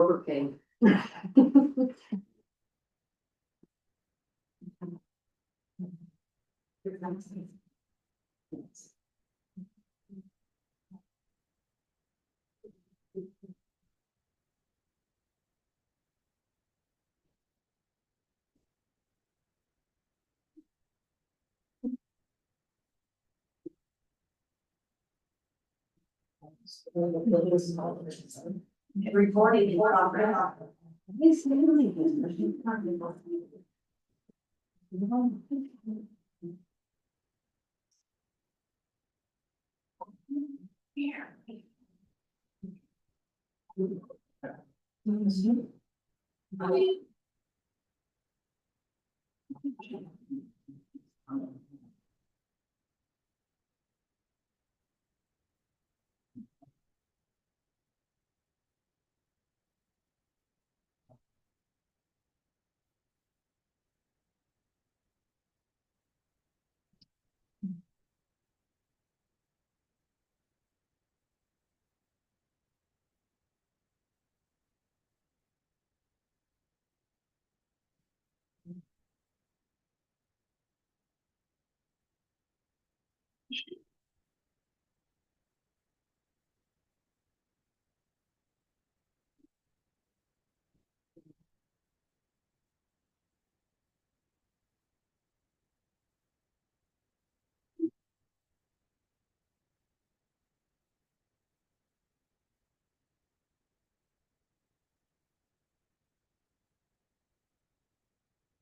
Overpaying. Reporting.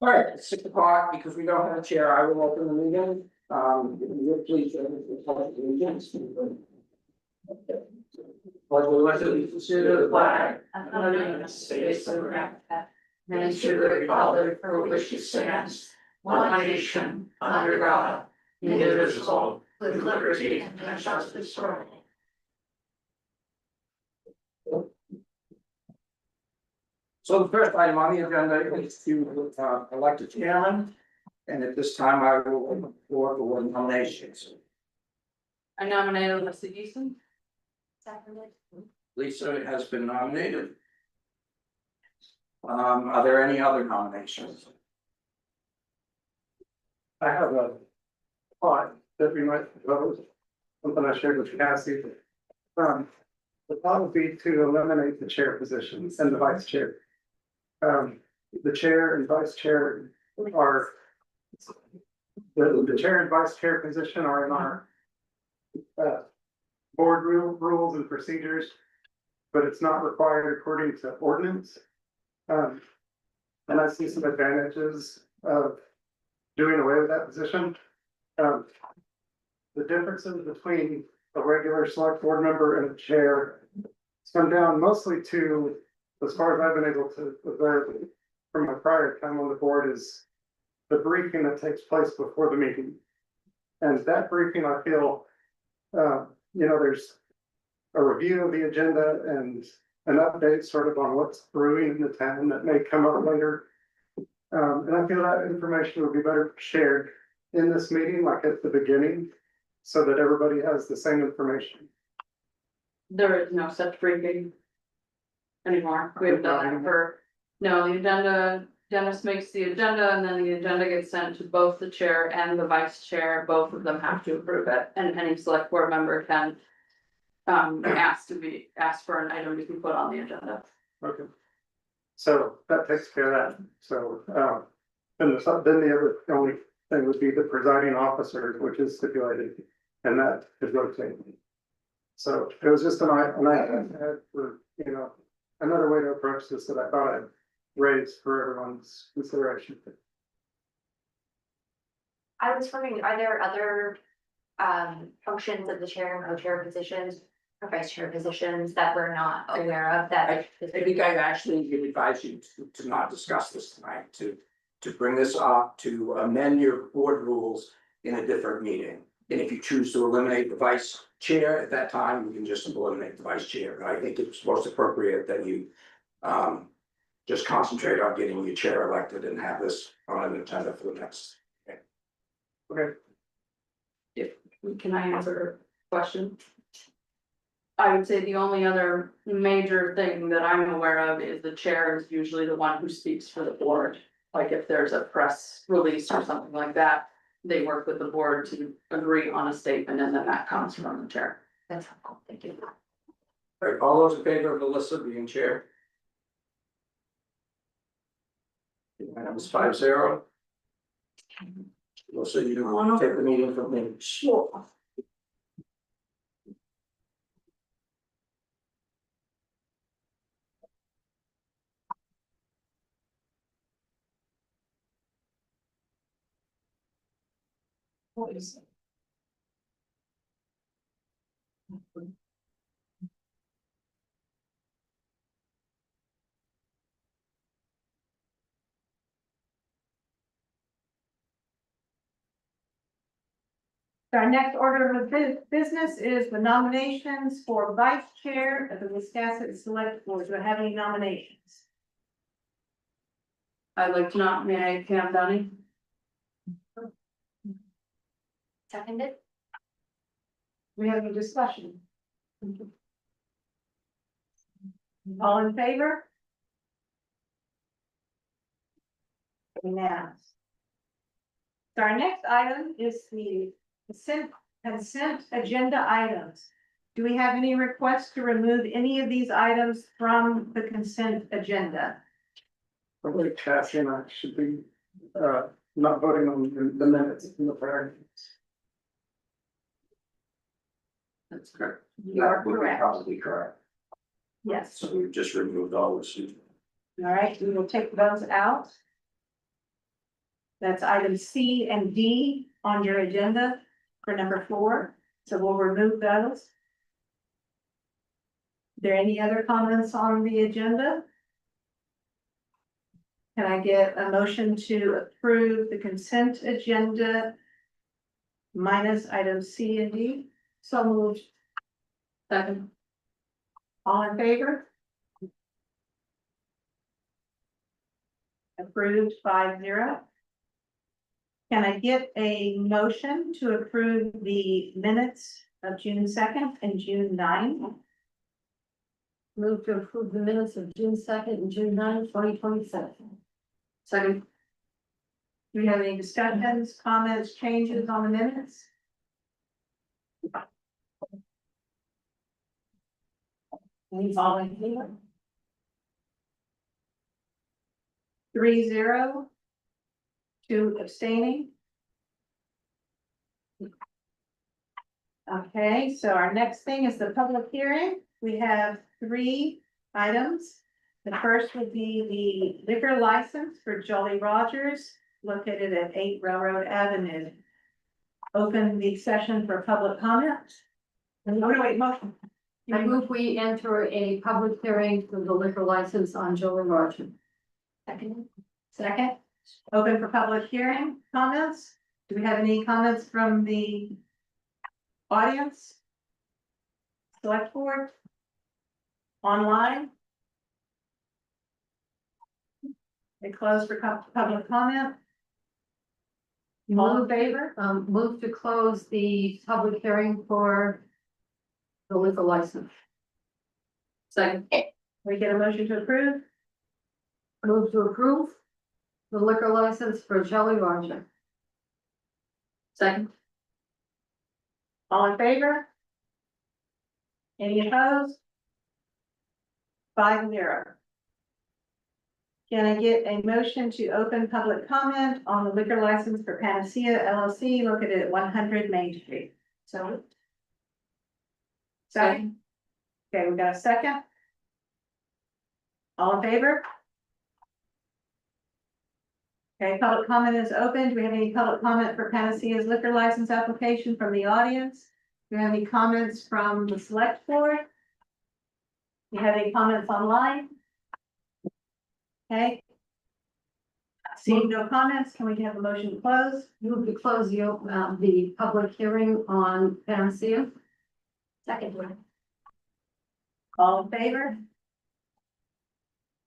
All right, it's 6 o'clock, because we don't have a chair, I will open the meeting, if you would please, pledge allegiance. Pledge allegiance to the flag of the United States of America, and to the republic for which it stands, one nation, under God, indivisible, with liberty and justice for all. So the first item on the agenda is to elect a chairman. And at this time, I will open the floor for nominations. I nominate Alyssa Easton. Seconded. Lisa has been nominated. Are there any other nominations? I have a thought that we might propose, something I shared with Cassie. The thought would be to eliminate the chair positions and the vice chair. The chair and vice chair are. The chair and vice chair position are in our. Board rules and procedures. But it's not required according to ordinance. And I see some advantages of doing away with that position. The differences between a regular select board member and a chair come down mostly to, as far as I've been able to observe from my prior time on the board, is the briefing that takes place before the meeting. And that briefing, I feel, there's a review of the agenda and an update sort of on what's brewing in the town that may come up later. And I feel that information would be better shared in this meeting, like at the beginning, so that everybody has the same information. There is no such briefing anymore. We have done that for, no, the agenda, Dennis makes the agenda and then the agenda gets sent to both the chair and the vice chair. Both of them have to approve it, and any select board member can ask for an item to be put on the agenda. Okay. So that takes care of that. So, then the only thing would be the presiding officer, which is stipulated, and that is rotated. So it was just an idea I had for, another way to approach this that I thought I'd raise for everyone's consideration. I was wondering, are there other functions of the chair and co-chair positions or vice chair positions that we're not aware of that? I think I actually would advise you to not discuss this tonight, to bring this up, to amend your board rules in a different meeting. And if you choose to eliminate the vice chair at that time, you can just eliminate the vice chair. I think it's most appropriate that you just concentrate on getting your chair elected and have this on an agenda for the next. Okay. Can I answer a question? I would say the only other major thing that I'm aware of is the chair is usually the one who speaks for the board. Like if there's a press release or something like that, they work with the board to agree on a statement and then that comes from the chair. That's helpful, thank you. All right, all those in favor of Alyssa being chair? Unanimous 5-0. Alyssa, you take the meeting from me. Sure. What is it? Our next order of business is the nominations for vice chair of the Wiscasset Select Board. Do I have any nominations? I'd like to nominate Pam Dunning. Seconded? We have any discussion? All in favor? Unanimous. So our next item is the consent agenda items. Do we have any requests to remove any of these items from the consent agenda? I believe Cassie and I should be, not voting on the minutes in the prior. That's correct. You are That would be correct. probably correct. Yes. So we've just removed all this. All right, we will take those out. That's item C and D on your agenda for number 4, so we'll remove those. There any other comments on the agenda? Can I get a motion to approve the consent agenda minus items C and D? So moved. Second. All in favor? Approved 5-0. Can I get a motion to approve the minutes of June 2nd and June 9th? Move to approve the minutes of June 2nd and June 9th, 2027. Second. Do we have any discussions, comments, changes on the minutes? All in favor? 3-0. 2 abstaining. Okay, so our next thing is the public hearing. We have 3 items. The first would be the liquor license for Jolly Rogers located at 8 Railroad Avenue. Open the session for public comment. And no, wait, motion. I move we enter a public hearing for the liquor license on Joey Roger. Second, open for public hearing, comments? Do we have any comments from the audience? Select board? Online? They close for public comment, all in favor? Move to close the public hearing for the liquor license. Second. We get a motion to approve, Move to approve the liquor license for Jolly Roger. Second. all in favor? Any opposed? 5-0. Can I get a motion to open public comment on the liquor license for Panacea LLC located at 100 Main Street? So. Second. Okay, we got a second. All in favor? Okay, public comment is open. Do we have any public comment for Panacea's liquor license application from the audience? Do we have any comments from the select board? Do you have any comments online? Okay. Seeing no comments, can we have a motion to close? Move to close the public hearing on Panacea. Second. All in favor?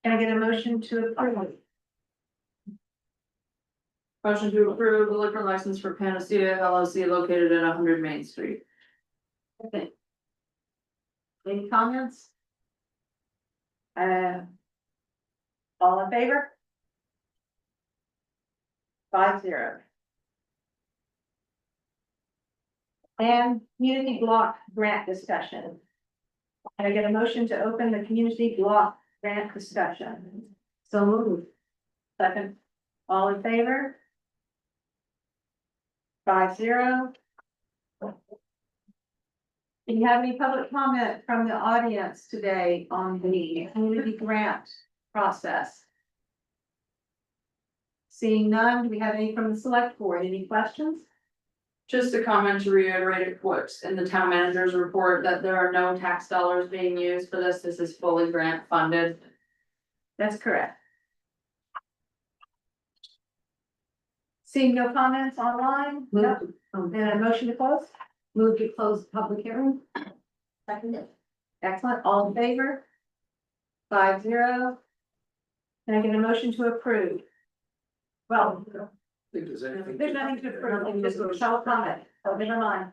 Can I get a motion to approve? Motion to approve the liquor license for Panacea LLC located at 100 Main Street. Any comments? All in favor? 5-0. And community block grant discussion. Can I get a motion to open the community block grant discussion? So moved. Second, all in favor? 5-0. Do you have any public comment from the audience today on the community grant process? Seeing none, do we have any from the select board? Any questions? Just a comment to reiterate what's in the town manager's report, that there are no tax dollars being used for this. This is fully grant funded. That's correct. Seeing no comments online? No. And a motion to close? Move to close the public hearing. Seconded. Excellent. All in favor? 5-0. Can I get a motion to approve? Well, there's nothing to approve, just a short comment, so never mind.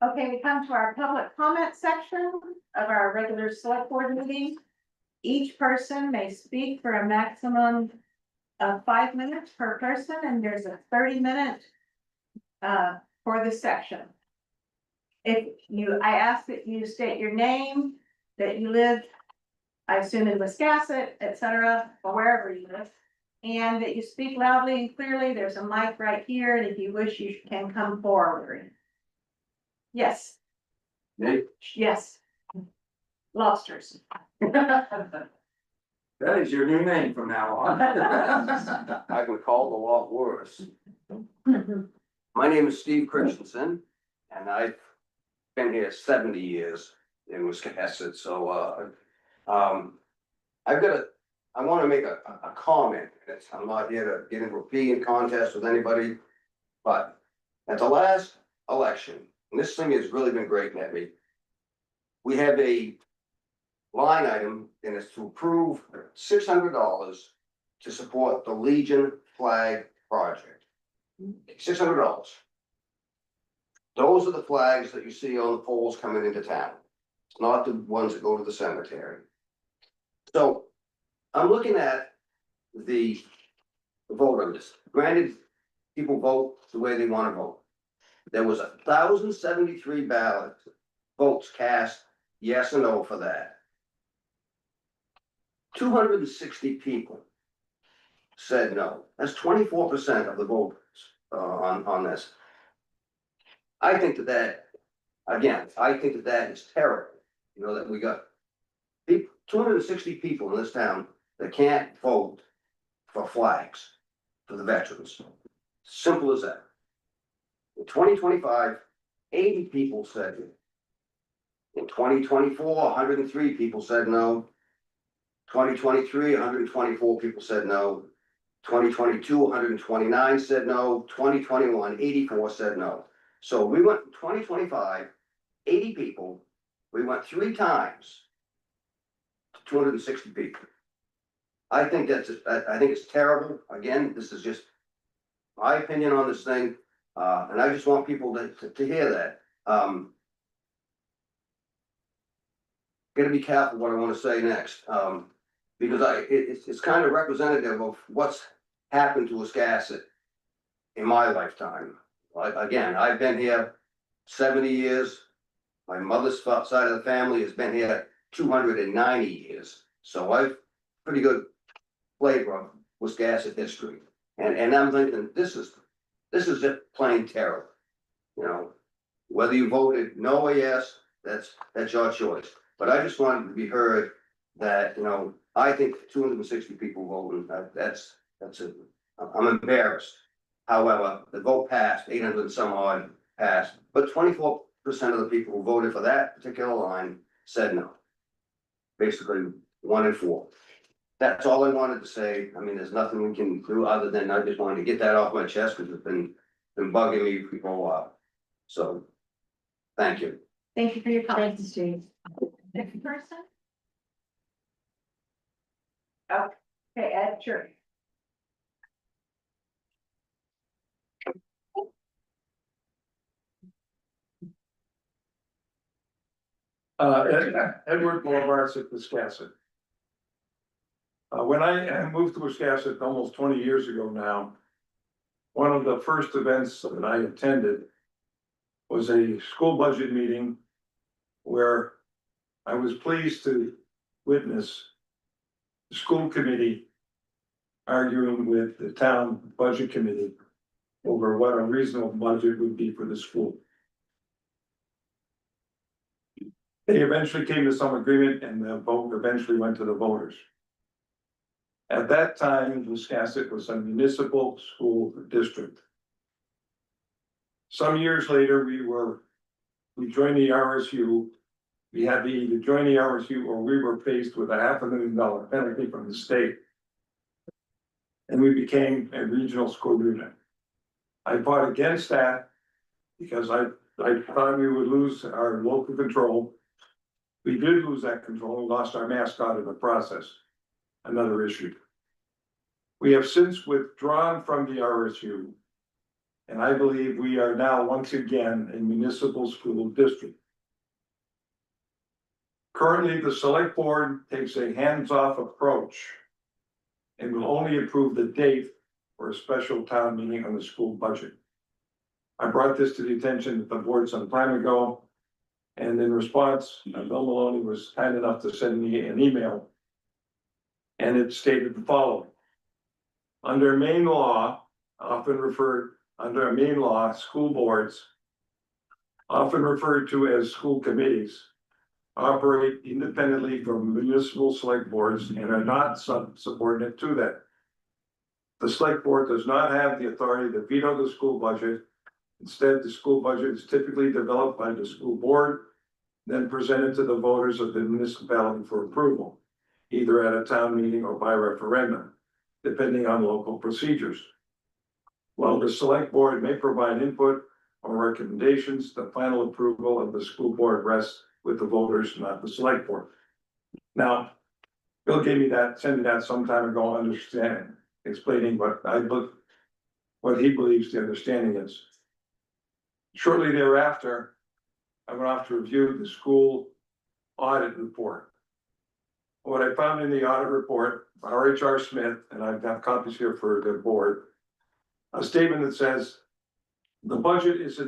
Okay, we come to our public comment section of our regular select board meeting. Each person may speak for a maximum of 5 minutes per person, and there's a 30-minute for this section. I ask that you state your name, that you live, I assume in Wiscasset, etc., or wherever you live, and that you speak loudly and clearly. There's a mic right here, and if you wish, you can come forward. Yes. Nate? Yes. Lobsters. That is your new name from now on. I've been called a lot worse. My name is Steve Christensen, and I've been here 70 years in Wiscasset, so, I wanna make a comment. I'm not here to get into a peeing contest with anybody, but at the last election, and this thing has really been great at me. We have a line item, and it's to approve $600 to support the Legion Flag Project. $600. Those are the flags that you see on the poles coming into town. It's not the ones that go to the cemetery. So I'm looking at the vote on this. Granted, people vote the way they want to vote. There was 1,073 votes cast yes or no for that. 260 people said no. That's 24% of the voters on this. I think that is terrible. You know, that we got 260 people in this town that can't vote for flags for the veterans. Simple as that. In 2025, 80 people said it. In 2024, 103 people said no. 2023, 124 people said no. 2022, 129 said no. 2021, 84 said no. So we went 2025, 80 people, we went 3 times to 260 people. I think it's terrible. Again, this is just my opinion on this thing, and I just want people to hear that. Gotta be careful what I want to say next, because it's kind of representative of what's happened to Wiscasset in my lifetime. Again, I've been here 70 years. My mother's side of the family has been here 290 years. So I've pretty good flavor of Wiscasset history. And I'm thinking, this is just plain terrible. You know, whether you voted no or yes, that's your choice. But I just wanted to be heard that, you know, I think 260 people voted, I'm embarrassed. However, the vote passed, 800 and some odd passed, but 24% of the people who voted for that particular line said no. Basically, 1 in 4. That's all I wanted to say. I mean, there's nothing we can do other than I just wanted to get that off my chest because it's been bugging me for a while. So, thank you. Thank you for your comments, Steve. Next person? Okay, Ed, sure. Edward Boulevard, Wisconsin. When I moved to Wisconsin almost 20 years ago now, one of the first events that I attended was a school budget meeting where I was pleased to witness the school committee arguing with the town budget committee over what a reasonable budget would be for the school. They eventually came to some agreement and the vote eventually went to the voters. At that time, Wiscasset was a municipal school district. Some years later, we joined the RSU. We had to either join the RSU or we were faced with a $500,000 penalty from the state. And we became a regional school unit. I fought against that because I thought we would lose our local control. We did lose that control, we lost our mascot in the process. Another issue. We have since withdrawn from the RSU. And I believe we are now once again a municipal school district. Currently, the select board takes a hands-off approach. And will only approve the date for a special town meeting on the school budget. I brought this to the attention of the board some time ago. And in response, Bill Maloney was kind enough to send me an email. And it stated the following. Under Maine law, school boards, often referred to as school committees, operate independently from municipal select boards and are not subordinate to that. The select board does not have the authority to veto the school budget. Instead, the school budget is typically developed by the school board, then presented to the voters of the municipality for approval, either at a town meeting or by referendum, depending on local procedures. While the select board may provide input or recommendations, the final approval of the school board rests with the voters, not the select board. Now, Bill gave me that, sent me that some time ago, explaining what he believes the understanding is. Shortly thereafter, I went off to review the school audit report. What I found in the audit report, R.H.R. Smith, and I've got copies here for the board, a statement that says the budget is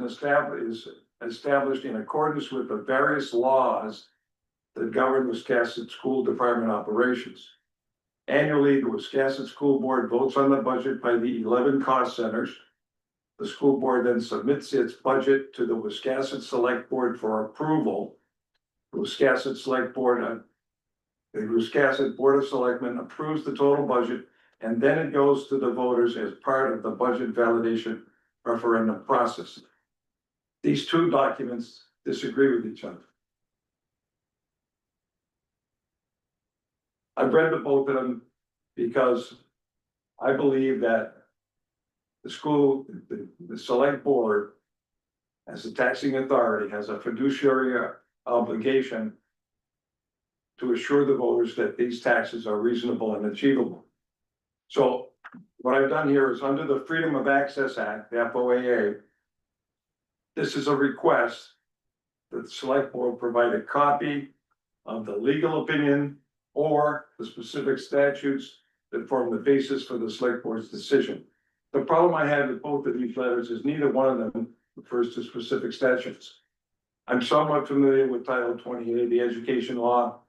established in accordance with the various laws that govern Wiscasset School Department operations. Annually, the Wiscasset School Board votes on the budget by the 11 cost centers. The school board then submits its budget to the Wiscasset Select Board for approval. The Wiscasset Board of Selectmen approves the total budget, and then it goes to the voters as part of the budget validation referendum process. These two documents disagree with each other. I've read the both of them because I believe that the select board, as a taxing authority, has a fiduciary obligation to assure the voters that these taxes are reasonable and achievable. So what I've done here is under the Freedom of Access Act, the FOAA, this is a request that the select board provide a copy of the legal opinion or the specific statutes that form the basis for the select board's decision. The problem I have with both of these letters is neither one of them refers to specific statutes. I'm somewhat familiar with Title 28 of the education law,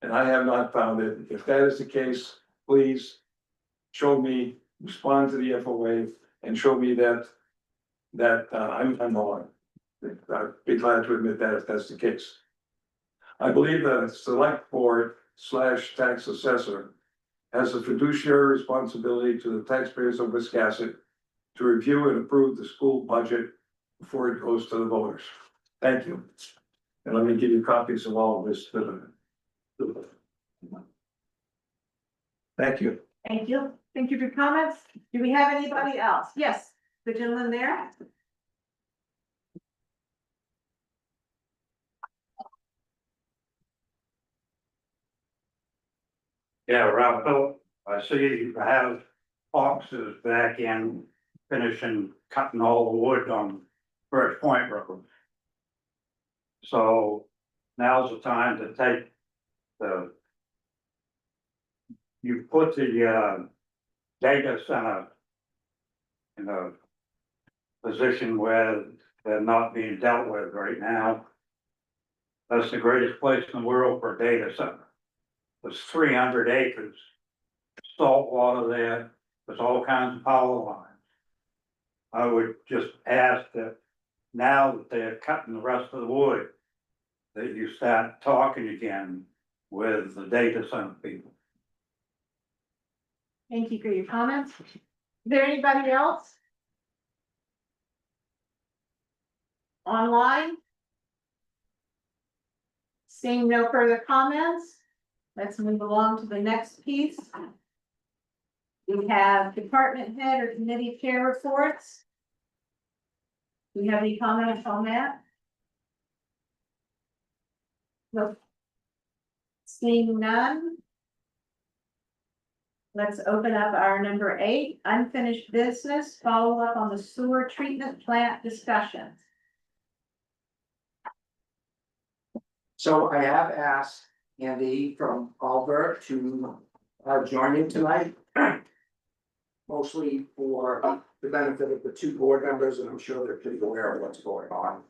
and I have not found it. If that is the case, please show me, respond to the FOA and show me that I'm wrong. I'd be glad to admit that if that's the case. I believe the select board / tax assessor has a fiduciary responsibility to the taxpayers of Wiscasset to review and approve the school budget before it goes to the voters. Thank you. And let me give you copies of all of this. Thank you. Thank you. Thank you for your comments. Do we have anybody else? Yes, the gentleman there. Yeah, Ralph, Phil, I see you have boxes back in finishing cutting all the wood on Birch Point Road. So now's the time to take the. You put the data center in a position where they're not being dealt with right now. That's the greatest place in the world for a data center. There's 300 acres, salt water there, there's all kinds of power lines. I would just ask that now that they're cutting the rest of the wood, that you start talking again with the data center people. Thank you for your comments. Is there anybody else? Online? Seeing no further comments, let's move along to the next piece. We have department head or committee chair reports. Do you have any comments on that? No. Seeing none. Let's open up our number 8, unfinished business, follow up on the sewer treatment plant discussions. So I have asked Andy from Albert to join me tonight. Mostly for the benefit of the 2 board members, and I'm sure they're pretty aware of what's going on.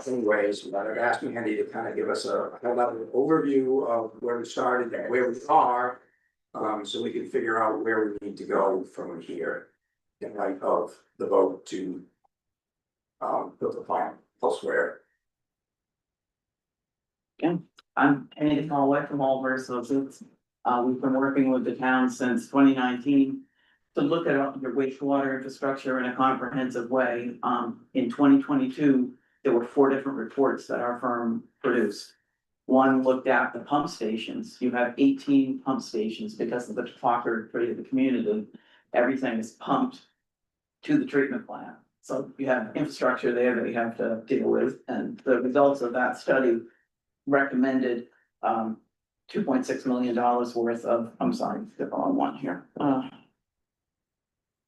Anyways, but I've asked Andy to kind of give us a high-level overview of where we started and where we are. So we can figure out where we need to go from here in light of the vote to build the plant elsewhere. I'm Andy Conway from Allbird Associates. We've been working with the town since 2019 to look at your wastewater infrastructure in a comprehensive way. In 2022, there were 4 different reports that our firm produced. One looked at the pump stations. You have 18 pump stations because of the topography of the community. Everything is pumped to the treatment plant. So you have infrastructure there that you have to deal with, and the results of that study recommended $2.6 million worth of, I'm sorry, the wrong one here.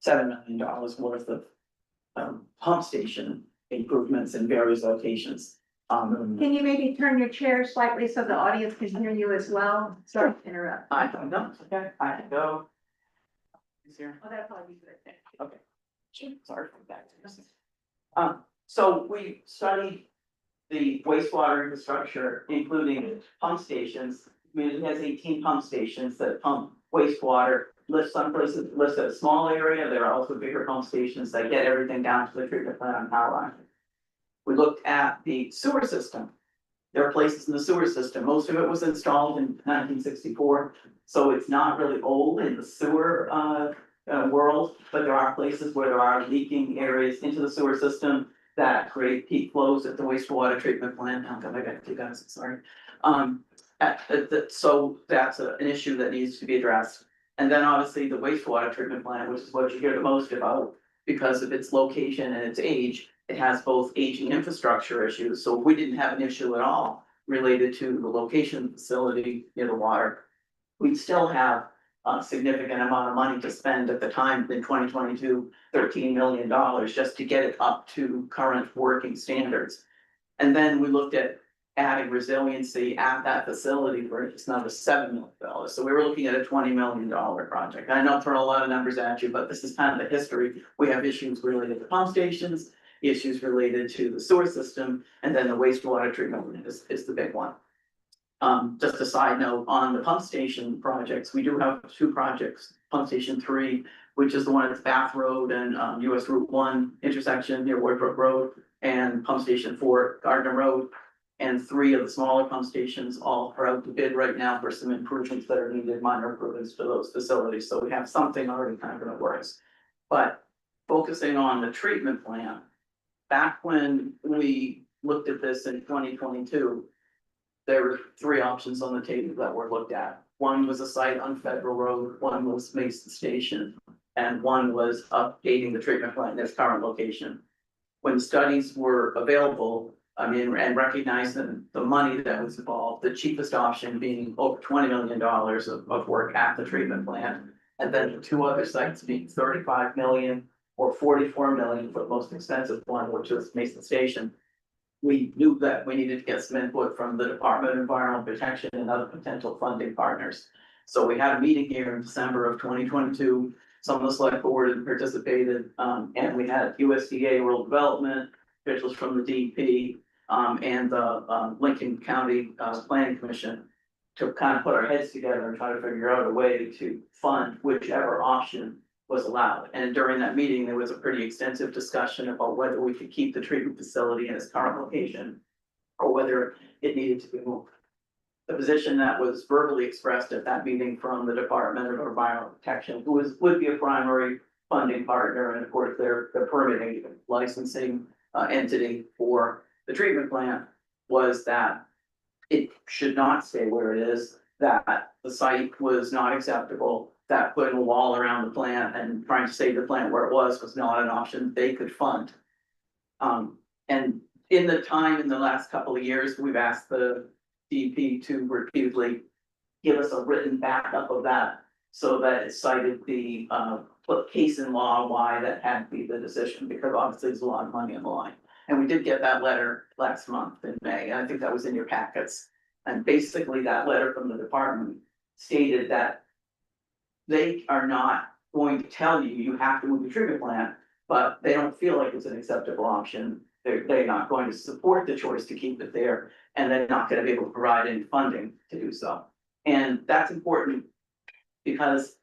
$7 million worth of pump station improvements in various locations. Can you maybe turn your chair slightly so the audience can hear you as well? Sorry to interrupt. I don't know, okay, I can go. Is here? Oh, that'd probably be good. Okay. Sure, sorry for that. So we studied the wastewater infrastructure, including pump stations. I mean, it has 18 pump stations that pump wastewater. Some places list a small area. There are also bigger pump stations that get everything down to the treatment plant on power line. We looked at the sewer system. There are places in the sewer system. Most of it was installed in 1964, so it's not really old in the sewer world, but there are places where there are leaking areas into the sewer system that create peak flows at the wastewater treatment plant. I got you guys, sorry. So that's an issue that needs to be addressed. And then obviously the wastewater treatment plant, which is what you hear the most about because of its location and its age. It has both aging infrastructure issues, so if we didn't have an issue at all related to the location of the facility near the water, we'd still have a significant amount of money to spend at the time in 2022, $13 million just to get it up to current working standards. And then we looked at adding resiliency at that facility for just another $7 million. So we were looking at a $20 million project. I know I'm throwing a lot of numbers at you, but this is kind of the history. We have issues related to pump stations, issues related to the sewer system, and then the wastewater treatment is the big one. Just a side note on the pump station projects, we do have 2 projects, pump station 3, which is the one at Bath Road and US Route 1 intersection near Woodbrook Road, and pump station 4, Gardner Road. And 3 of the smaller pump stations all are out to bid right now for some improvements that are needed, minor improvements to those facilities. So we have something already kind of in the works. But focusing on the treatment plant, back when we looked at this in 2022, there were 3 options on the table that were looked at. One was a site on Federal Road, one was Mason Station, and one was updating the treatment plant in its current location. When studies were available, I mean, and recognizing the money that was involved, the cheapest option being over $20 million of work at the treatment plant. And then the 2 other sites being 35 million or 44 million for the most expensive one, which is Mason Station. we knew that we needed to get some input from the Department of Environmental Protection and other potential funding partners. So we had a meeting here in December of 2022. Some of the select board had participated, and we had USDA Rural Development, officials from the DEP, and the Lincoln County Planning Commission to kind of put our heads together and try to figure out a way to fund whichever option was allowed. And during that meeting, there was a pretty extensive discussion about whether we could keep the treatment facility in its current location or whether it needed to be moved. The position that was verbally expressed at that meeting from the Department of Environmental Protection, who would be a primary funding partner, and of course, they're the permitting licensing entity for the treatment plant, was that it should not stay where it is, that the site was not acceptable, that putting a wall around the plant and trying to save the plant where it was not an option they could fund. And in the time, in the last couple of years, we've asked the DEP to repeatedly give us a written backup of that, so that it cited the case in law why that had to be the decision, because obviously there's a lot of money on the line. And we did get that letter last month in May, and I think that was in your packets. And basically that letter from the department stated that they are not going to tell you, you have to move the treatment plant, but they don't feel like it's an acceptable option. They're not going to support the choice to keep it there, and they're not gonna be able to provide any funding to do so. And that's important because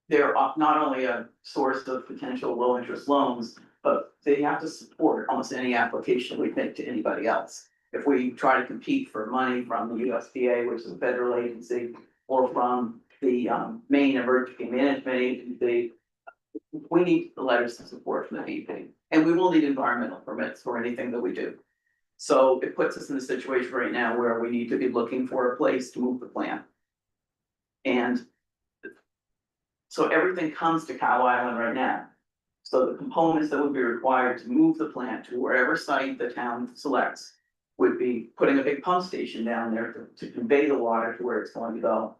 they're not only a source of potential low interest loans, but they have to support almost any application we make to anybody else. If we try to compete for money from the USDA, which is a federal agency, or from the Maine Emergency Management Agency, we need the letters of support from the DEP, and we will need environmental permits for anything that we do. So it puts us in a situation right now where we need to be looking for a place to move the plant. And so everything comes to Cow Island right now. So the components that would be required to move the plant to wherever site the town selects would be putting a big pump station down there to convey the water to where it's going to go.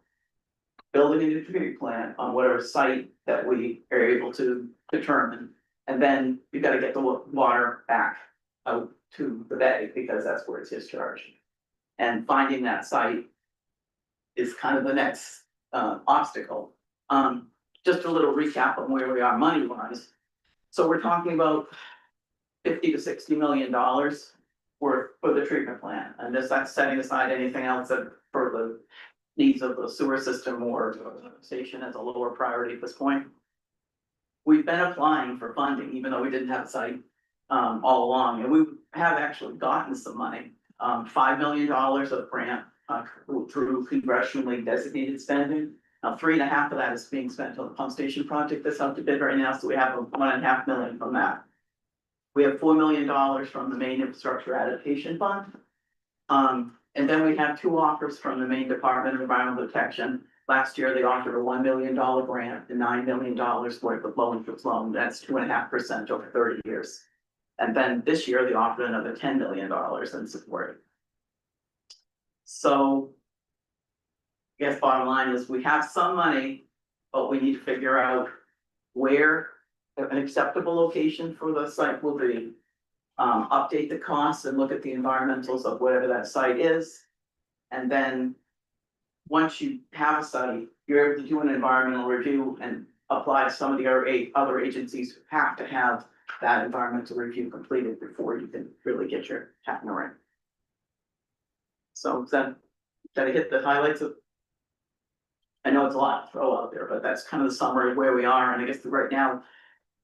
Building a new treatment plant on whatever site that we are able to determine. And then you've got to get the water back out to the bay, because that's where it's discharged. And finding that site is kind of the next obstacle. Just a little recap on where we are money wise. So we're talking about $50 to $60 million for the treatment plant, and that's setting aside anything else that for the needs of the sewer system or station as a lower priority at this point. We've been applying for funding, even though we didn't have a site all along, and we have actually gotten some money, $5 million of grant through congressionally designated spending. Now, 3.5 of that is being spent on the pump station project that's out to bid right now, so we have $1.5 million from that. We have $4 million from the Maine Infrastructure Adaptation Fund. And then we have 2 offers from the Maine Department of Environmental Protection. Last year, they offered a $1 million grant and $9 million worth of low interest loan. That's 2.5% over 30 years. And then this year, they offered another $10 million in support. So I guess bottom line is we have some money, but we need to figure out where an acceptable location for the site will be. Update the costs and look at the environmentals of whatever that site is. And then once you have a site, you're able to do an environmental review and apply to some of the other agencies who have to have that environmental review completed before you can really get your hat in the ring. So did I hit the highlights of? I know it's a lot to throw out there, but that's kind of the summary of where we are. And I guess right now,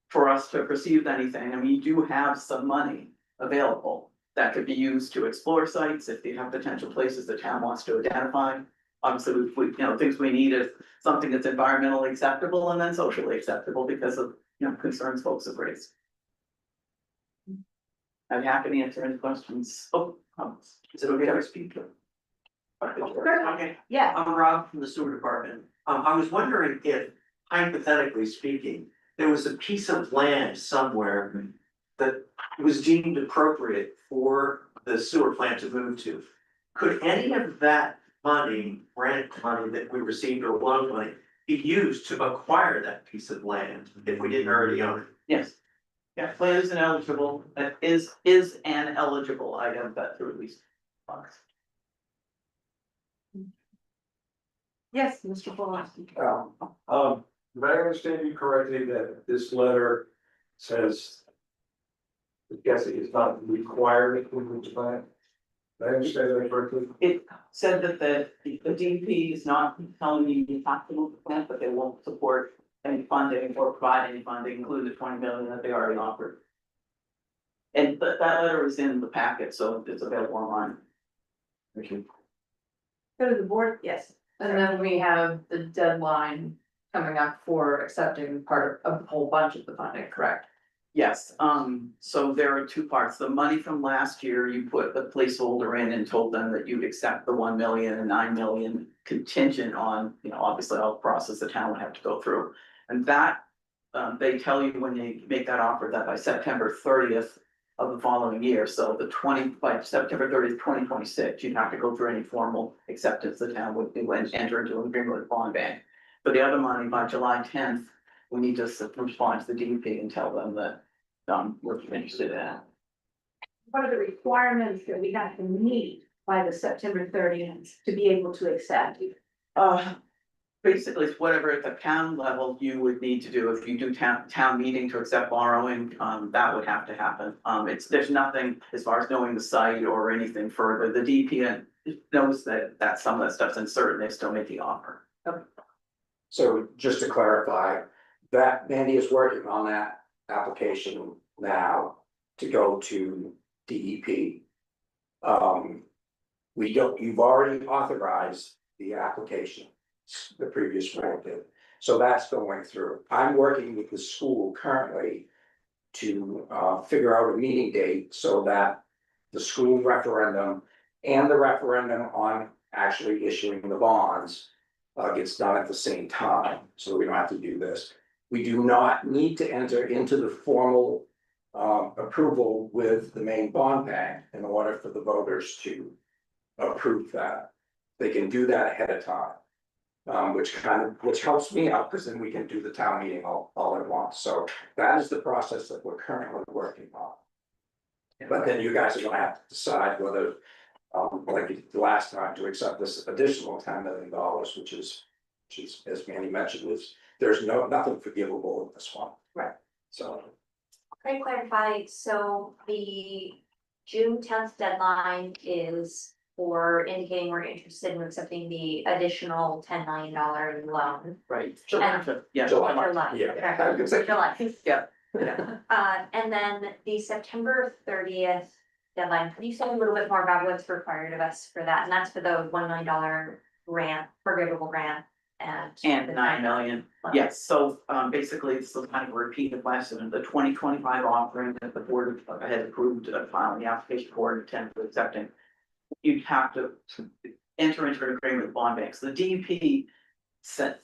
for us to perceive anything, I mean, you do have some money available that could be used to explore sites if they have potential places the town wants to identify. Obviously, we things we need is something that's environmentally acceptable and then socially acceptable because of, concerns folks have raised. I'm happy to answer any questions. Is it okay if I speak? Okay, Yeah, I'm Rob from the sewer department. I was wondering if, hypothetically speaking, there was a piece of land somewhere that was deemed appropriate for the sewer plant to move to. Could any of that money, grant money that we received or loan money, be used to acquire that piece of land if we didn't already own it? Yes, Yeah, plan is an eligible, that is an eligible item that to release funds. Yes, Mr. Pulaski. Did I understand you correctly that this letter says? I guess it is not required in the plan? Did I understand that correctly? It said that the DP is not telling you you have to move the plant, but they won't support any funding or provide any funding, including the 20 million that they already offered. And that letter is in the packet, so it's available online. Thank you. Go to the board, yes. And then we have the deadline coming up for accepting part of a whole bunch of the funding, correct? Yes, so there are two parts. The money from last year, you put the placeholder in and told them that you'd accept the 1 million and 9 million contingent on, obviously all the process the town would have to go through. And that, they tell you when they make that offer that by September 30th of the following year, so by September 30th, 2026, you'd have to go through any formal acceptance the town would do and enter into an agreement with the bond bank. But the other money by July 10th, we need to respond to the DEP and tell them that, we're interested in that. What are the requirements that we have to meet by the September 30th to be able to accept? Basically, it's whatever at the town level you would need to do, if you do town meeting to accept borrowing, that would have to happen. There's nothing as far as knowing the site or anything further, the DEP knows that some of that stuff's uncertain, they still make the offer. So just to clarify, that Mandy is working on that application now to go to DEP. You've already authorized the application, the previous board did, so that's going through. I'm working with the school currently to figure out a meeting date so that the school referendum and the referendum on actually issuing the bonds gets done at the same time, so we don't have to do this. We do not need to enter into the formal approval with the main bond bank in order for the voters to approve that. They can do that ahead of time, which helps me out, because then we can do the town meeting all at once. So that is the process that we're currently working on. But then you guys are gonna have to decide whether, like the last time, to accept this additional $10 million, which is, as Manny mentioned, there's nothing forgivable in this one. Right. So. Can I clarify, so the June 10th deadline is for indicating we're interested in accepting the additional $10 million loan. Right. July. Yeah. July. Yeah. Correct. I was gonna say- July. Yeah. And then the September 30th deadline, could you say a little bit more about what's required of us for that? And that's for the $1 million grant, forgivable grant and. And the 9 million, loan. yes, so basically, this is kind of a repeated lesson, the 2025 offering that the board had approved filing the application for and intent to accepting. You'd have to enter into an agreement with bond banks, the DEP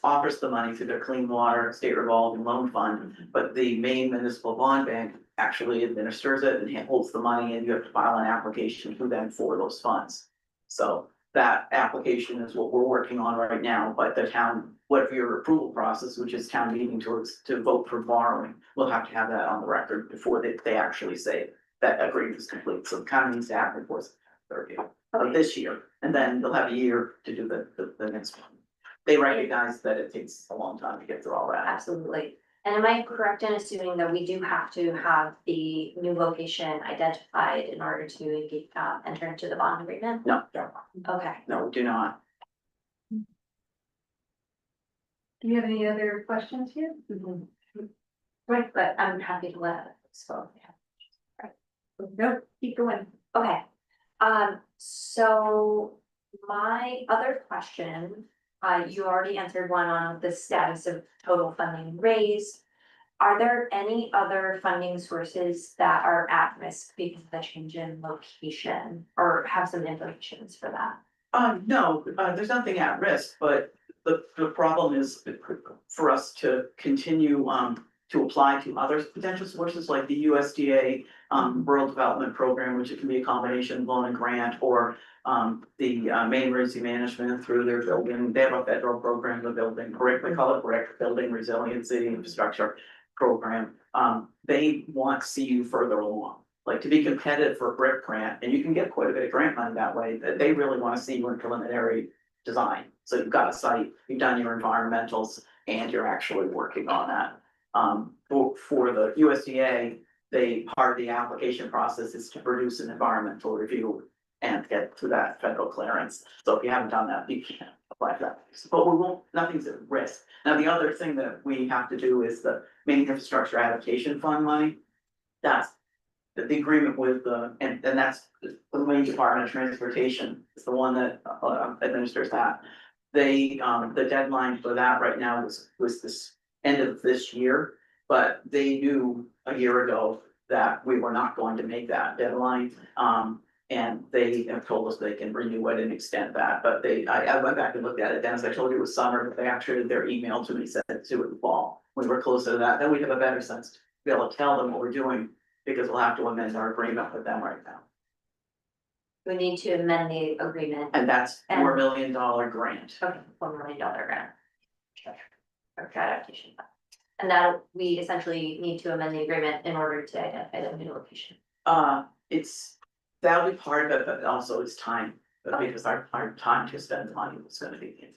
offers the money through their clean water state revolving loan fund, but the main municipal bond bank actually administers it and holds the money, and you have to file an application to them for those funds. So that application is what we're working on right now, but the town, whatever your approval process, which is town meeting to vote for borrowing, we'll have to have that on the record before they actually say that agreement is complete, so the county needs to have it for 30th of this year, and then they'll have a year to do the next one. They recognize that it takes a long time to get through all that. Absolutely. And am I correct in assuming that we do have to have the new location identified in order to enter into the bond agreement? No, Okay. no, we do not. Do you have any other questions here? Right, but I'm happy to let, so. No, keep going. Okay, so my other question, you already answered one on the status of total funding raised. Are there any other funding sources that are at risk because of the change in location or have some implications for that? No, there's nothing at risk, but the problem is for us to continue to apply to other potential sources like the USDA Rural Development Program, which it can be a combination of loan and grant, or the Maine Emergency Management through their building. They have a federal program, the building, correct, they call it BRIC, Building Resiliency Infrastructure program, they want to see you further along. Like to be competitive for a brick grant, and you can get quite a bit of grant money that way, that they really wanna see you in preliminary design. So you've got a site, you've done your environmentals, and you're actually working on that. For the USDA, part of the application process is to produce an environmental review and get to that federal clearance. So if you haven't done that, you can't apply for that. But we won't, nothing's at risk. Now, the other thing that we have to do is the main infrastructure adaptation fund money. That's the agreement with and that's the Maine Department of Transportation is the one that administers that. They, the deadline for that right now was this end of this year, but they knew a year ago that we were not going to make that deadline. And they have told us they can renew it and extend that, but I went back and looked at it, Dennis, I told you it was summer, but they actually, their email to me said to it in the fall. When we're closer to that, then we have a better sense to be able to tell them what we're doing, because we'll have to amend our agreement with them right now. We need to amend the agreement. And that's $4 million grant. Okay, $4 million grant. For adaptation. And that we essentially need to amend the agreement in order to identify the new location. That'll be part of it, but also it's time, because our time to spend the money is gonna be.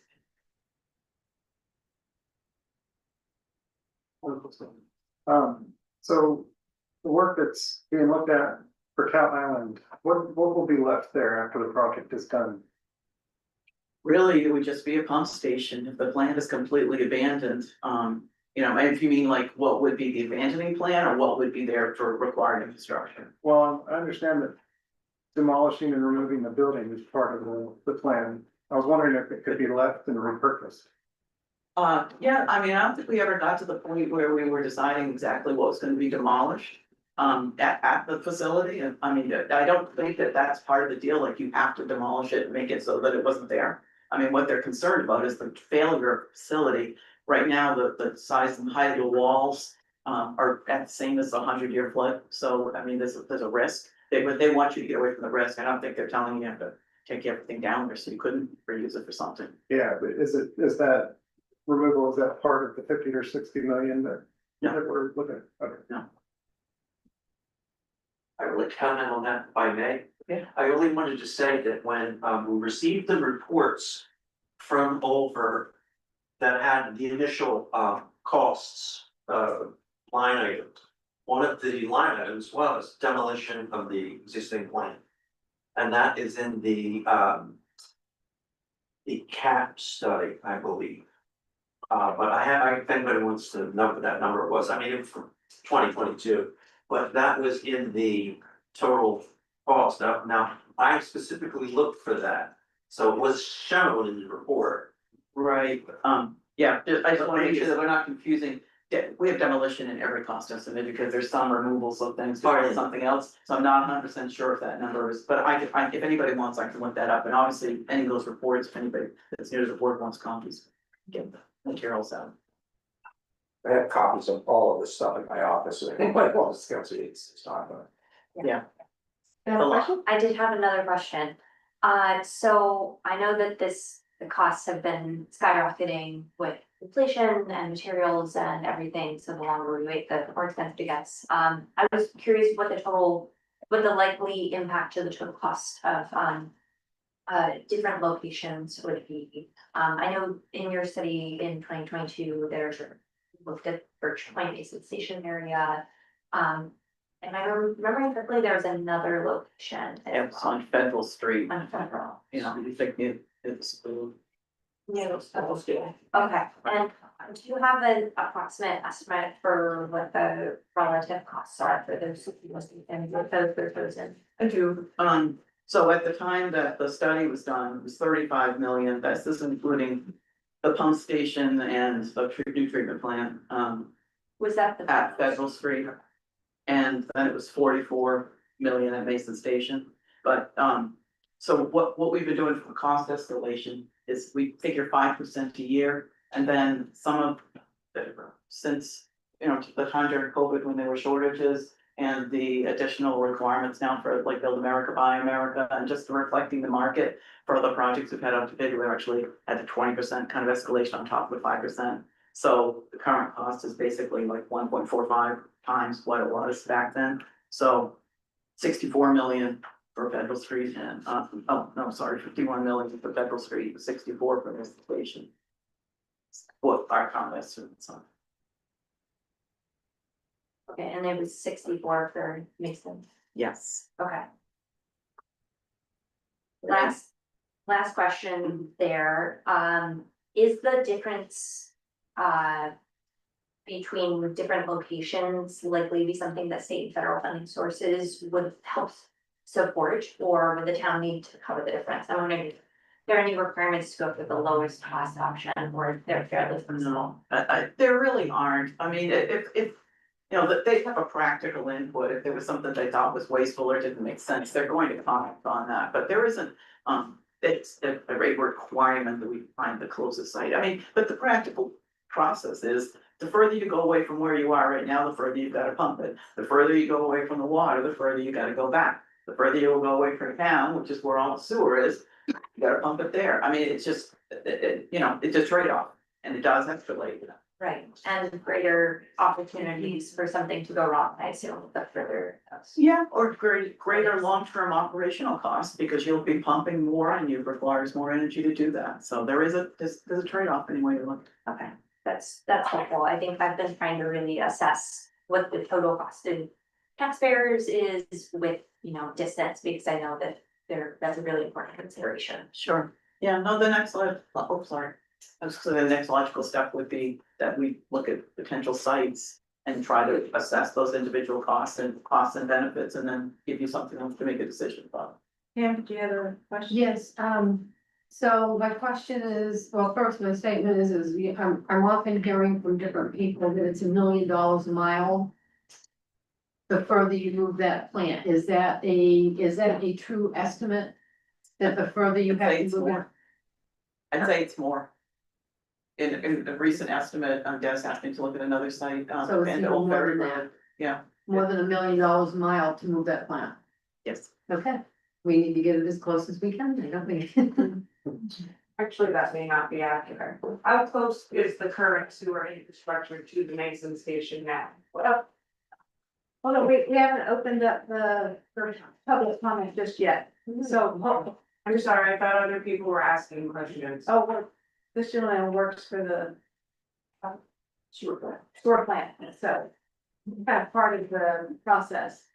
So the work that's being looked at for Cow Island, what will be left there after the project is done? Really, it would just be a pump station if the plant is completely abandoned. You know, and if you mean like what would be the abandoning plan or what would be there for required infrastructure? Well, I understand that demolishing and removing the building is part of the plan. I was wondering if it could be left and repurposed. Yeah, I mean, I don't think we ever got to the point where we were deciding exactly what was gonna be demolished. At the facility, and I mean, I don't think that that's part of the deal, like you have to demolish it and make it so that it wasn't there. I mean, what they're concerned about is the failure of the facility. Right now, the size and height of the walls are at the same as the 100-year flood, so I mean, there's a risk. They want you to get away from the risk. I don't think they're telling you have to take everything down there, so you couldn't reuse it for something. Yeah, but is that removal, is that part of the 50 or 60 million that we're looking at? Okay. No. I would like to comment on that if I may. Yeah. I only wanted to say that when we received the reports from Over that had the initial costs line items, one of the line items was demolition of the existing plant. And that is in the CAP study, I believe. But if anybody wants to know what that number was, I mean, it was from 2022. But that was in the total cost. Now, I specifically looked for that, so it was shown in the report. Right, yeah, I just wanna make sure that we're not confusing. We have demolition in every cost estimate because there's some removals of things to build something else, so I'm not 100% sure if that number is, but if anybody wants, I can look that up, and obviously, any of those reports, if anybody that's near the board wants copies, get the materials out. I have copies of all of this stuff in my office, and I think my boss is gonna see it's not, but. Yeah. You have a question? I did have another question. So I know that the costs have been skyrocketing with inflation and materials and everything, so the longer we wait, the more expensive it gets. I was curious what the likely impact to the total cost of different locations would be. I know in your study in 2022, there's looked at Birch Point Basin Station area. And I remember correctly, there was another location. It's on Federal Street, On Federal. you know, you think it's. Yeah, okay, and do you have an approximate estimate for what the relative costs are for those and what those proposing? I do, so at the time that the study was done, it was 35 million, that's this including the pump station and the new treatment plant, Was that the? at Federal Street. And then it was 44 million at Mason Station, but, so what we've been doing for cost escalation is we figure 5% a year, and then some of since, you know, the time during COVID when there were shortages and the additional requirements now for like Build America, Buy America, and just reflecting the market for the projects we've had up to date, we actually had a 20% kind of escalation on top of the 5%. So the current cost is basically like 1.45 times what it was back then. So 64 million for Federal Street and, oh, no, sorry, 51 million for Federal Street, 64 for this station. What our current estimates are. Okay, and it was 64 for Mason, Yes. okay. Last question there, is the difference, between different locations likely to be something that state and federal funding sources would help support, or would the town need to cover the difference? I'm wondering if there are any requirements to go for the lowest cost option, or if they're fairly flexible. There really aren't. I mean, if, you know, that they have a practical input, if there was something they thought was wasteful or didn't make sense, they're going to comment on that, but there isn't, it's a great requirement that we find the closest site. I mean, but the practical process is, the further you go away from where you are right now, the further you've got to pump it. The further you go away from the water, the further you got to go back. The further you go away from town, which is where all the sewer is, you gotta pump it there. I mean, it's just, you know, it's a trade-off, and it does escalate. Right, and greater opportunities for something to go wrong, I assume, the further. Yeah, or greater long-term operational costs, because you'll be pumping more and it requires more energy to do that. So there's a trade-off anyway you look. Okay, that's helpful. I think I've been trying to really assess what the total cost to taxpayers is with, you know, distance, because I know that that's a really important consideration. Sure. Yeah, no, the next, sorry. So the next logical step would be that we look at potential sites and try to assess those individual costs and benefits, and then give you something else to make a decision about. Pam, do you have a question? Yes, so my question is, well, first, my statement is I'm often hearing from different people that it's $1 million a mile. The further you move that plant, is that a true estimate? That the further you have to move it? I'd say it's more. In a recent estimate, Des asked me to look at another site, So it's and even Old more Ferry than Road. that, Yeah, more than $1 million a mile to move that plant. yes. Okay, we need to get it as close as we can, don't we? Actually, that may not be accurate. How close is the current sewer infrastructure to the Mason station now? Well, hold on, we haven't opened up the public comment just yet, so, I'm sorry, I thought other people were asking questions. well, this gentleman works for the sewer plant, so kind of part of the process.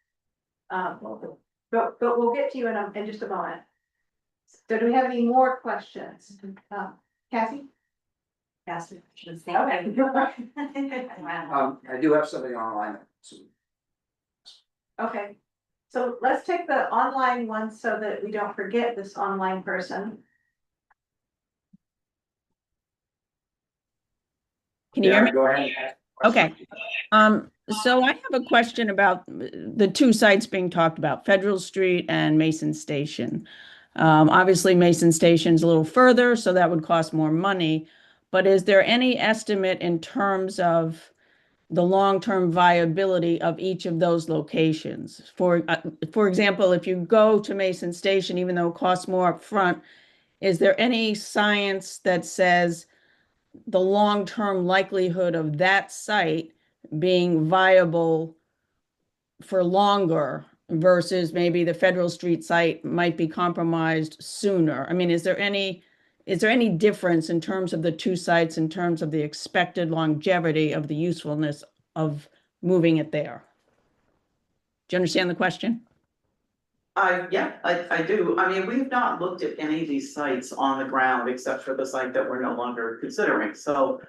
But we'll get to you in just a moment. So do we have any more questions? Cassie? Yes, we should say. Okay. I do have something online. Okay, so let's take the online one so that we don't forget this online person. Can you hear me? Go ahead. Okay. So I have a question about the two sites being talked about, Federal Street and Mason Station. Obviously Mason Station's a little further, so that would cost more money. But is there any estimate in terms of the long-term viability of each of those locations? For example, if you go to Mason Station, even though it costs more upfront, is there any science that says the long-term likelihood of that site being viable for longer versus maybe the Federal Street site might be compromised sooner? I mean, is there any difference in terms of the two sites, in terms of the expected longevity of the usefulness of moving it there? Do you understand the question? Yeah, I do. I mean, we've not looked at any of these sites on the ground except for the site that we're no longer considering. So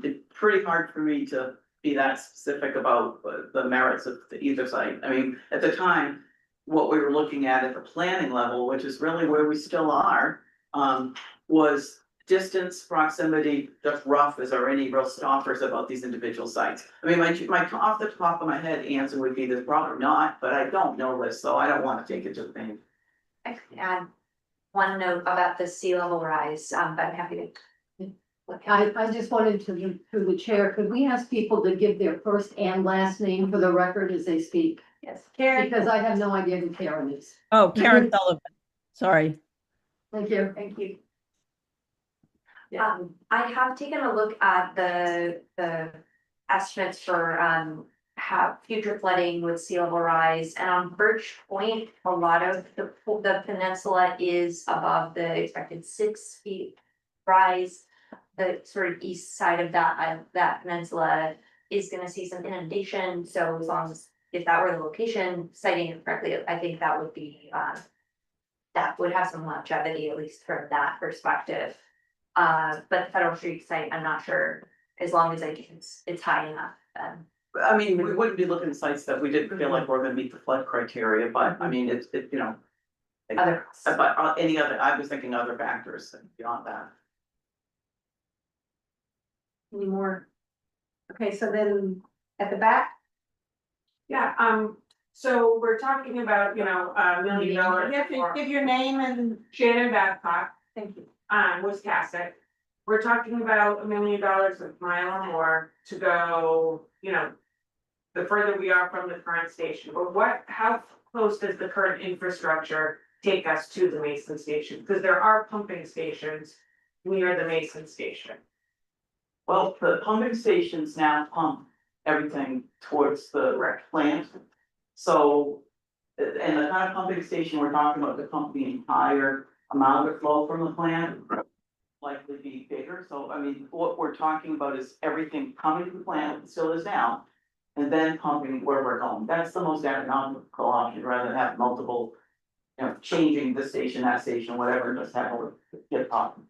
it's pretty hard for me to be that specific about the merits of either site. I mean, at the time, what we were looking at the planning level, which is really where we still are, was distance, proximity, just rough. Is there any real stoppers about these individual sites? I mean, my off the top of my head answer would be there's probably not, but I don't know this, so I don't want to take it to the bank. I could add one note about the sea level rise, but I'm happy to. I just wanted to, through the chair, could we ask people to give their first and last name for the record as they speak? Yes, Karen. Because I have no idea who Karen is. Oh, Karen Sullivan. Sorry. Thank you. Thank you. I have taken a look at the estimates for, have future flooding with sea level rise, and on Birch Point, a lot of the peninsula is above the expected 6 feet rise. The sort of east side of that peninsula is gonna see some inundation, so as long as, if that were the location, citing it correctly, I think that would be, that would have some longevity, at least from that perspective. But the Federal Street site, I'm not sure, as long as it's high enough, I mean, we wouldn't be looking at sites that we didn't feel like we're gonna meet the flood criteria, but I mean, it's, you know. other. But any other, I was thinking other factors beyond that. Any more? Okay, so then at the back, Yeah, so we're talking about, $1 million. you have to give your name and, Shannon Babcock, thank you. Wiscasset. We're talking about $1 million a mile or more to go, the further we are from the current station, but how close does the current infrastructure take us to the Mason station? Because there are pumping stations near the Mason station. Well, the pumping stations now pump everything towards the Correct. plant. So, and the kind of pumping station we're talking about, to pump the entire amount of flow from the plant. Likely be bigger, so I mean, what we're talking about is everything coming to the plant, it still is now. And then pumping where we're going, that's the most economical option, rather than have multiple. Changing this station, that station, whatever, just have a get popping.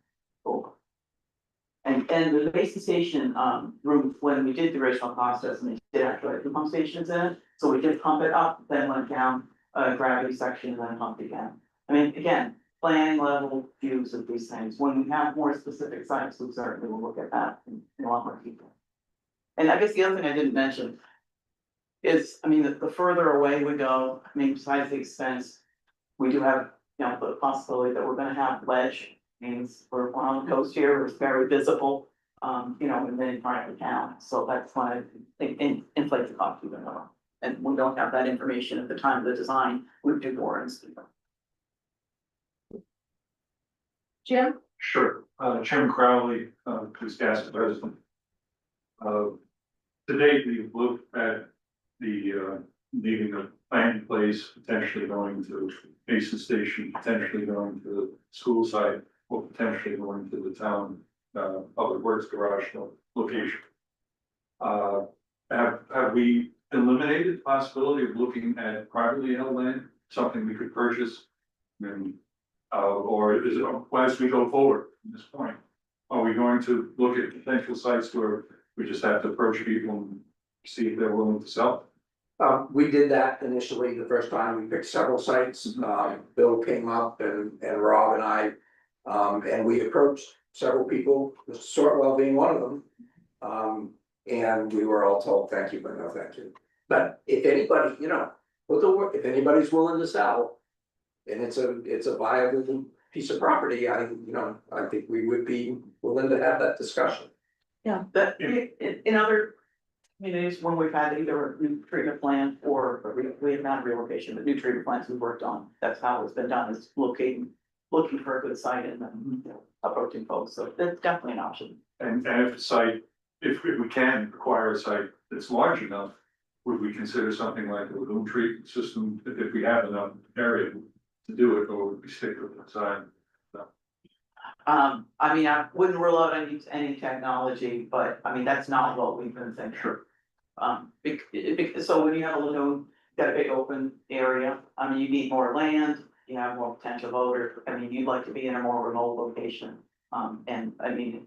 And the Mason station, room, when we did the original cost estimate, did actually have the pump stations in it, so we did pump it up, then went down gravity section, and then pumped again. I mean, again, planning level views of these things, when we have more specific sites, we certainly will look at that in a lot more detail. And I guess the other thing I didn't mention is, I mean, the further away we go, I mean, besides the expense, we do have, the possibility that we're gonna have ledge. Means we're on the coast here, it's very visible, in many parts of the town, so that's why it inflates the cost even more. And we don't have that information at the time of the design, we do warrants. Jim? Sure, Jim Crowley, police gas president. To date, we've looked at the, leaving a plan in place, potentially going to Mason Station, potentially going to the school site, or potentially going to the town, public works garage location. Have we eliminated the possibility of looking at privately held land, something we could purchase? And, or is it, as we go forward from this point, are we going to look at potential sites where we just have to approach people and see if they're willing to sell? We did that initially the first time. We picked several sites. Bill came up and Rob and I. And we approached several people, Mr. Sortwell being one of them. And we were all told, thank you, but no thank you. But if anybody, if anybody's willing to sell. And it's a viable piece of property, I think we would be willing to have that discussion. That, in other communities, when we've had either a new treatment plant or we have not relocation, but new treatment plants we've worked on, that's how it's been done, is looking for a good site and then, approaching folks, so that's definitely an option. And if the site, if we can acquire a site that's large enough, would we consider something like a lagoon treatment system, if we have enough area to do it, or would we stick with the design? I mean, I wouldn't rule out any technology, but I mean, that's not what we've been thinking. Sure. So when you have a lagoon, got a big open area, I mean, you need more land, you have more potential voters, I mean, you'd like to be in a more remote location. And I mean,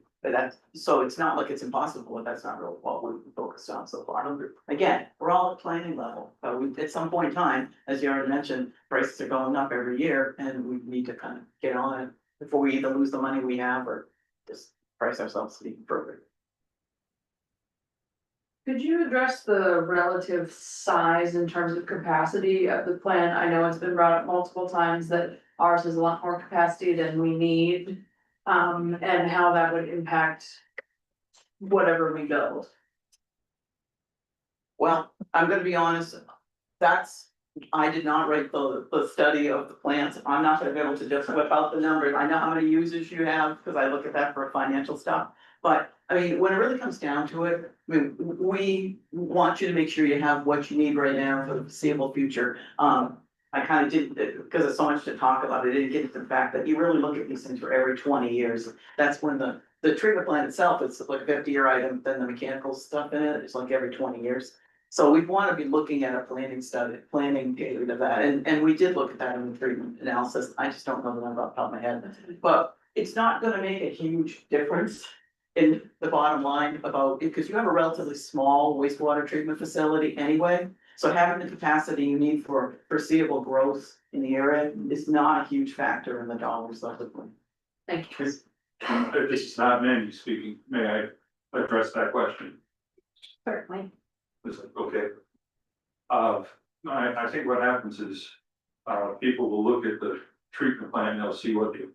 so it's not like it's impossible, but that's not really what we've focused on so far. Again, we're all at planning level, but at some point in time, as you already mentioned, prices are going up every year and we need to kind of get on it before we either lose the money we have or just price ourselves to be further. Could you address the relative size in terms of capacity of the plant? I know it's been brought up multiple times that ours has a lot more capacity than we need. And how that would impact whatever we build. Well, I'm gonna be honest, that's I did not write the study of the plants. I'm not gonna be able to just whip out the numbers. I know how many users you have, because I look at that for financial stuff. But, I mean, when it really comes down to it, I mean, we want you to make sure you have what you need right now for the foreseeable future. I kind of did, because there's so much to talk about, I didn't get into the fact that you really look at these things for every 20 years. That's when the treatment plant itself, it's like a 50-year item, then the mechanical stuff in it, it's like every 20 years. So we want to be looking at a planning period of that, and we did look at that in the treatment analysis. I just don't know the number off the top of my head. But it's not gonna make a huge difference in the bottom line about, because you have a relatively small wastewater treatment facility anyway. So having the capacity you need for foreseeable growth in the area is not a huge factor in the dollars subsequently. Thank you. If this is not Mandy speaking, may I address that question? Certainly. Is it okay? I think what happens is, people will look at the treatment plant and they'll see what the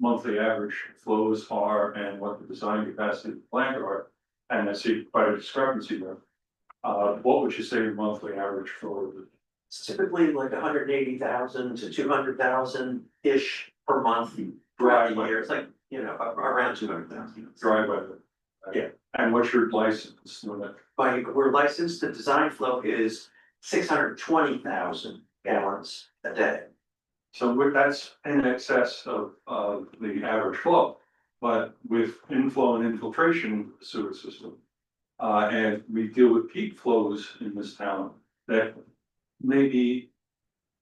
monthly average flows are and what the design capacity of the plant are, and they see quite a discrepancy there. What would you say your monthly average flow is? It's typically like 180,000 to 200,000-ish per month throughout the year. It's like, you know, around 200,000. Dry weather? Yeah. And what's your license? We're licensed, the design flow is 620,000 gallons a day. So that's in excess of the average flow, but with inflow and infiltration sewer system. And we deal with peak flows in this town that maybe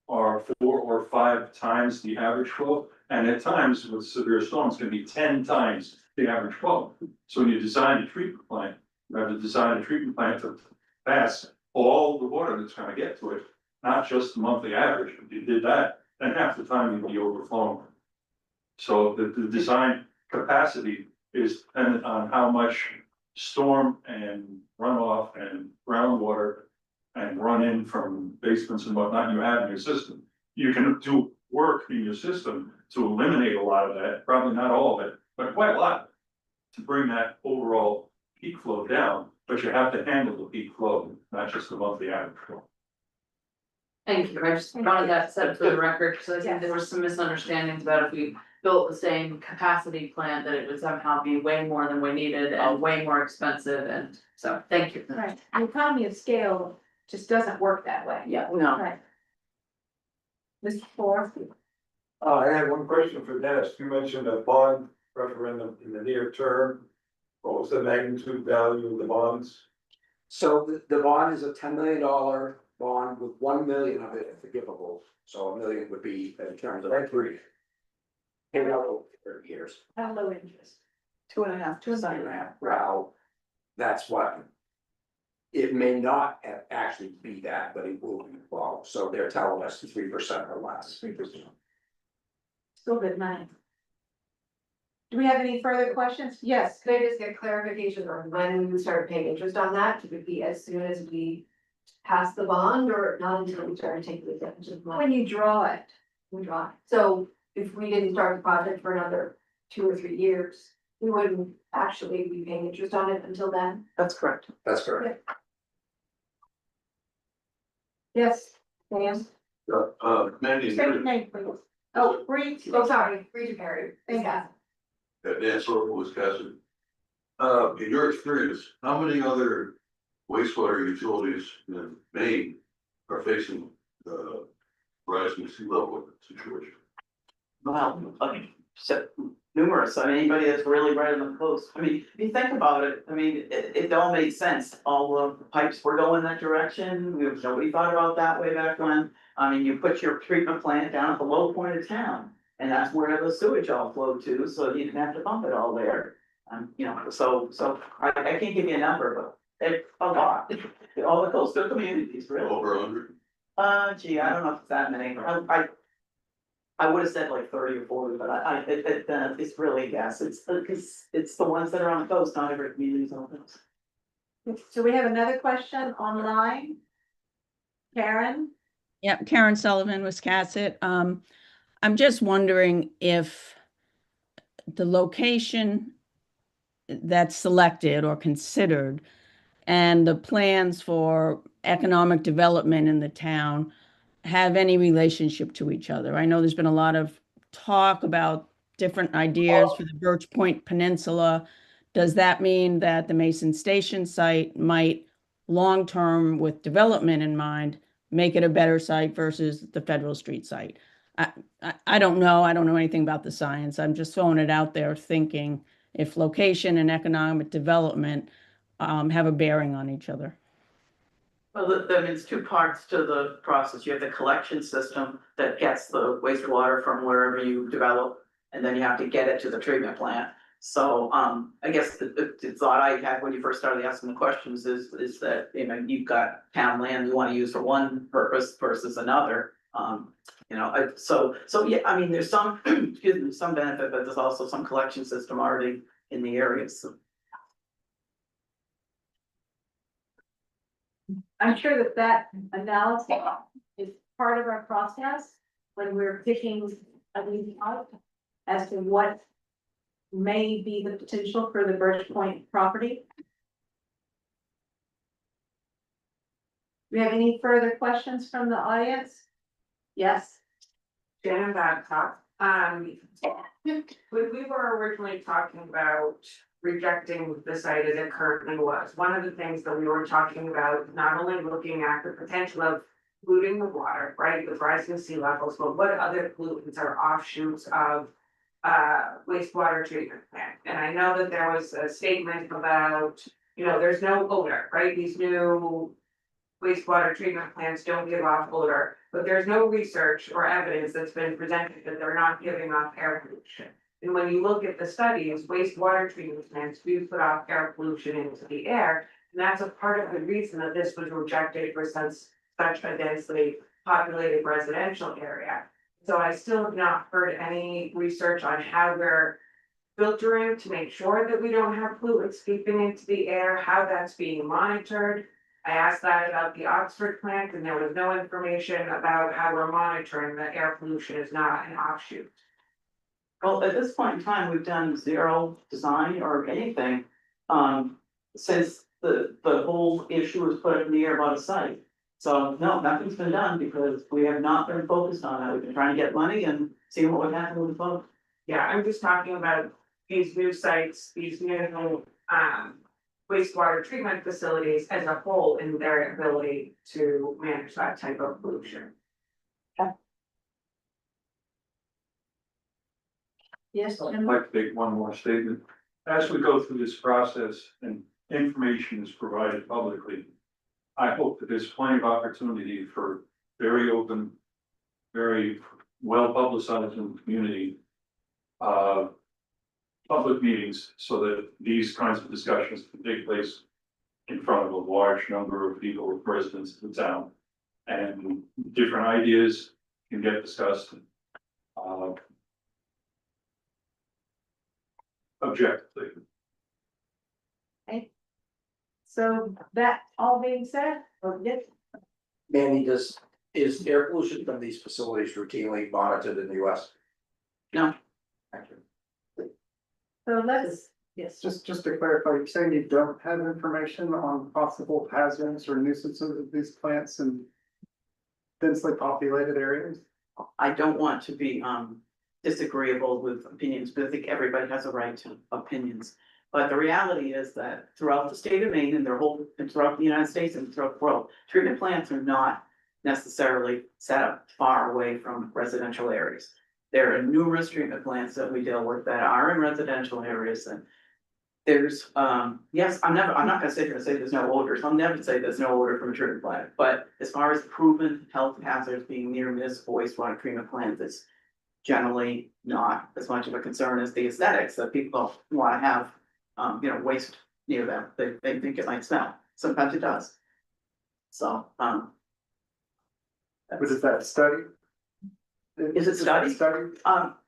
are 4 or 5 times the average flow. And at times with severe storms can be 10 times the average flow. So when you design a treatment plant, you have to design a treatment plant to pass all the water that's gonna get to it, not just the monthly average. If you did that, then half the time you'd be overflowing. So the design capacity is dependent on how much storm and runoff and groundwater and run in from basements and whatnot you have in your system. You can do work in your system to eliminate a lot of that, probably not all of it, but quite a lot, to bring that overall peak flow down, but you have to handle the peak flow, not just the monthly average flow. Thank you. I just wanted that said for the record, because I think there were some misunderstandings about if we built the same capacity plant, that it would somehow be way more than we needed and way more expensive, and so, thank you. Right, the economy of scale just doesn't work that way. Yeah, no. Right. Mr. Ford? I had one question for Dennis. You mentioned a bond referendum in the near term. What was the magnitude value of the bonds? So the bond is a $10 million bond with 1 million of it forgivable, so 1 million would be in terms of equity. Paid out over 30 years. How low interest? 2.5, 2.5. Well, that's what. It may not actually be that, but it will be low, so they're telling us 3% or less. 3%. Still good money. Do we have any further questions? Yes. Could I just get clarification on when we would start paying interest on that? Could it be as soon as we pass the bond or not until we start taking advantage of money? When you draw it. We draw. So if we didn't start the project for another 2 or 3 years, we wouldn't actually be paying interest on it until then? That's correct. That's correct. Yes, Dan? Mandy, State your name, please. Oh, Bree. Oh, sorry, Rita Perry. Thank you. Dan Sorrell, Wisconsin. In your experience, how many other wastewater utilities in Maine are facing rising sea level situation? Well, so numerous, I mean, anybody that's really right on the coast, I mean, if you think about it, I mean, it all made sense. All of the pipes were going that direction, nobody thought about that way back when. I mean, you put your treatment plant down at the low point of town, and that's where the sewage all flowed to, so you didn't have to pump it all there. You know, so I can't give you a number, but it's a lot, all the coastal communities, really. Over 100? Gee, I don't know if it's that many, I would have said like 30 or 40, but it's really a guess, because it's the ones that are on the coast, not every community is on the coast. So we have another question online. Karen? Yep, Karen Sullivan, Wiscasset. I'm just wondering if the location that's selected or considered and the plans for economic development in the town have any relationship to each other. I know there's been a lot of talk about different ideas for the Birch Point Peninsula. Does that mean that the Mason Station site might, long-term with development in mind, make it a better site versus the Federal Street site? I don't know. I don't know anything about the science. I'm just throwing it out there thinking if location and economic development have a bearing on each other. Well, that means two parts to the process. You have the collection system that gets the wastewater from wherever you develop, and then you have to get it to the treatment plant. So, I guess the thought I had when you first started asking the questions is that, you know, you've got town land you wanna use for one purpose versus another. So yeah, I mean, there's some, excuse me, some benefit, but there's also some collection system already in the area, so. I'm sure that that analysis is part of our process when we're picking a new out as to what may be the potential for the Birch Point property. Do we have any further questions from the audience? Yes. Shannon Babcock, when we were originally talking about rejecting the site as it currently was, one of the things that we were talking about, not only looking at the potential of polluting the water, right, with rising sea levels, but what other pollutants are offshoots of wastewater treatment plant. And I know that there was a statement about, you know, there's no odor, right? These new wastewater treatment plants don't give off odor, but there's no research or evidence that's been presented that they're not giving off air pollution. And when you look at the studies, wastewater treatment plants do put off air pollution into the air. And that's a part of the reason that this was rejected for such a densely populated residential area. So I still have not heard any research on how we're filtering to make sure that we don't have pollutants seeping into the air, how that's being monitored. I asked that about the Oxford plant and there was no information about how we're monitoring that air pollution is not an offshoot. Well, at this point in time, we've done zero design or anything, since the whole issue was put up in the air about a site. So, no, nothing's been done because we have not been focused on it. We've been trying to get money and seeing what would happen with the vote. Yeah, I'm just talking about these new sites, these new wastewater treatment facilities as a whole in their ability to manage that type of pollution. Yes. I'd like to make one more statement. As we go through this process and information is provided publicly, I hope that there's plenty of opportunity for very open, very well publicized in the community, public meetings so that these kinds of discussions can take place in front of a large number of people, residents of the town. And different ideas can get discussed. Objectively. So that all being said, yes, Mandy, is air pollution from these facilities routinely monitored in the US? No. Thank you. so let's, yes. Just to clarify, you're saying you don't have information on possible hazards or nuisances of these plants in densely populated areas? I don't want to be disagreeable with opinions, but I think everybody has a right to opinions. But the reality is that throughout the state of Maine and throughout the United States and throughout the world, treatment plants are not necessarily set up far away from residential areas. There are numerous treatment plants that we deal with that are in residential areas, and there's, yes, I'm not gonna sit here and say there's no odors. I'll never say there's no odor from a treatment plant. But as far as proven health hazards being near municipal wastewater treatment plants, it's generally not as much of a concern as the aesthetics that people don't wanna have, waste near them. They think it might smell. Sometimes it does. So, But is that study? Is it studied? Study?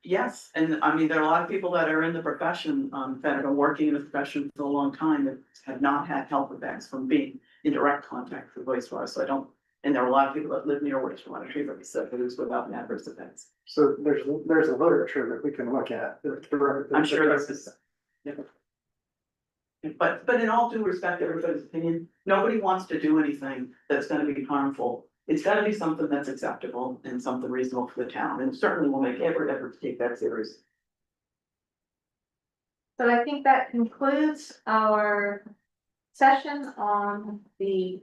Yes, and I mean, there are a lot of people that are in the profession, that have been working in the profession for a long time that have not had health effects from being in direct contact with wastewater, so I don't. And there are a lot of people that live near wastewater treatment facilities without adverse effects. So there's a literature that we can look at. I'm sure this is. Yeah. But in all due respect, everybody's opinion, nobody wants to do anything that's gonna be harmful it's gotta be something that's acceptable and something reasonable for the town, and certainly we'll make every effort to take that serious. So I think that concludes our session on the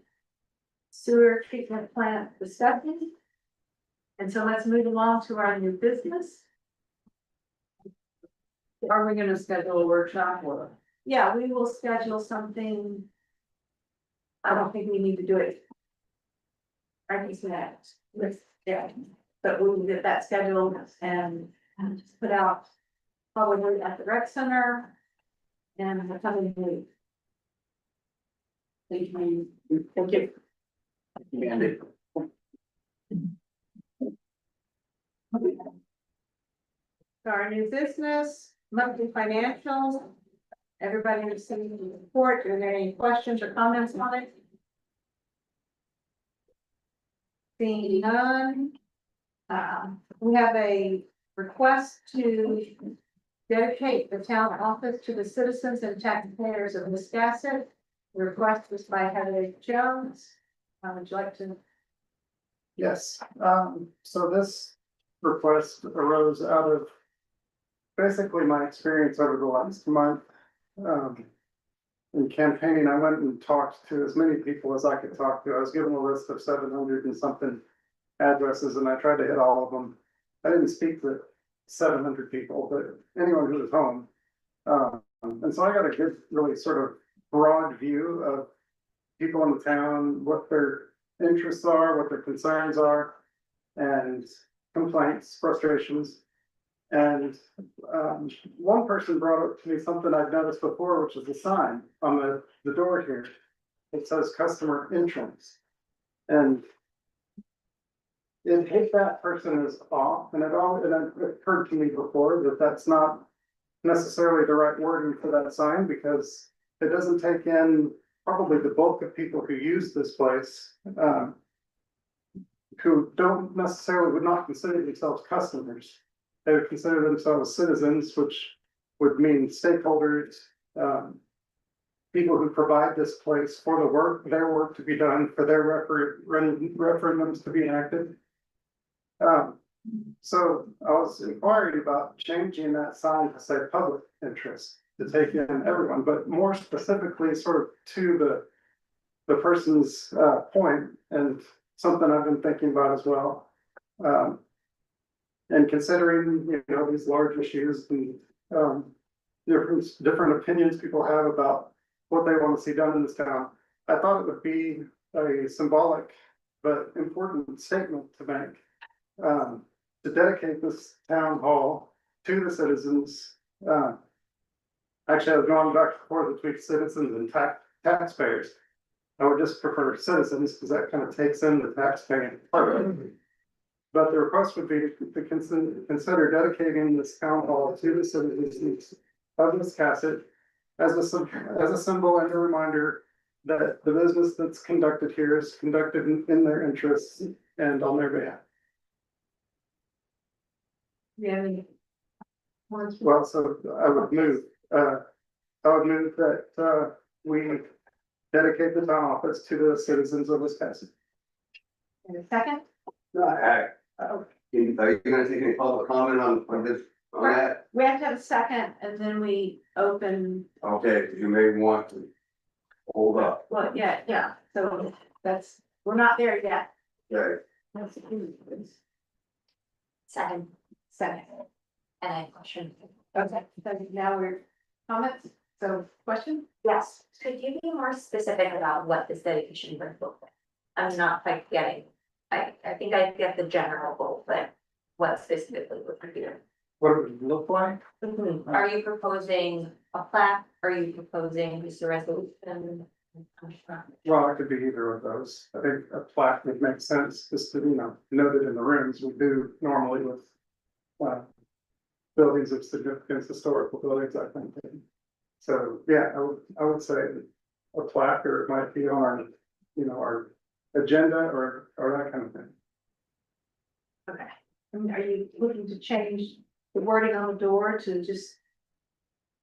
sewer treatment plant discussion. And so let's move along to our new business. Are we gonna schedule a workshop or? Yeah, we will schedule something. I don't think we need to do it. I think next, yeah, but we will get that scheduled and just put out probably at the rec center. And the coming week. Thank you. Thank you. Mandy. So our new business, monthly financials. Everybody received the report. Are there any questions or comments on it? Seeing none. We have a request to dedicate the town office to the citizens and taxpayers of Wiscasset. The request was by Heather Jones. Would you like to? Yes, so this request arose out of basically my experience over the last month. In campaigning, I went and talked to as many people as I could talk to. I was given a list of 700 and something addresses, and I tried to hit all of them. I didn't speak to 700 people, but anyone who was home. And so I got a good, really sort of broad view of people in the town, what their interests are, what their concerns are, and complaints, frustrations. And one person brought up to me something I've noticed before, which is a sign on the door here. It says customer entrance. And it hit that person as off, and it occurred to me before that that's not necessarily the right wording for that sign, because it doesn't take in probably the bulk of people who use this place, who don't necessarily would not consider themselves customers. They would consider themselves citizens, which would mean stakeholders, people who provide this place for the work, their work to be done, for their referendums to be enacted. So I was inquiring about changing that sign to say public interest, to take in everyone, but more specifically sort of to the person's point, and something I've been thinking about as well. And considering, you know, these large issues and different opinions people have about what they want to see done in this town, I thought it would be a symbolic but important statement to make, to dedicate this town hall to the citizens. Actually, I was going back and forth between citizens and taxpayers. I would just prefer citizens, because that kind of takes in the taxpaying part. But the request would be to consider dedicating this town hall to the citizens of Wiscasset as a symbol and a reminder that the business that's conducted here is conducted in their interests and on their behalf. Yeah. Well, so I would move that we dedicate the town office to the citizens of Wiscasset. In a second? Are Oh, you gonna take any public comment on this, on that? we have to have a second and then we open, Okay, you may want to hold up. well, yeah, so that's, we're not there yet. Okay, That's Second, second. and I have a question. Okay, so now we're comments, so question? Yes, could you be more specific about what this dedication would look like? I'm not quite getting, I think I get the general goal, but what specifically would you do? What it would look like? Are you proposing a plaque? Are you proposing just a resolution? Well, it could be either of those. I think a plaque would make sense, just to, you know, note it in the rooms, we do normally with buildings of significance, historical buildings, I think. So, yeah, I would say a plaque, or it might be on our, you know, our agenda or that kind of thing. Okay, and are you looking to change the wording on the door to just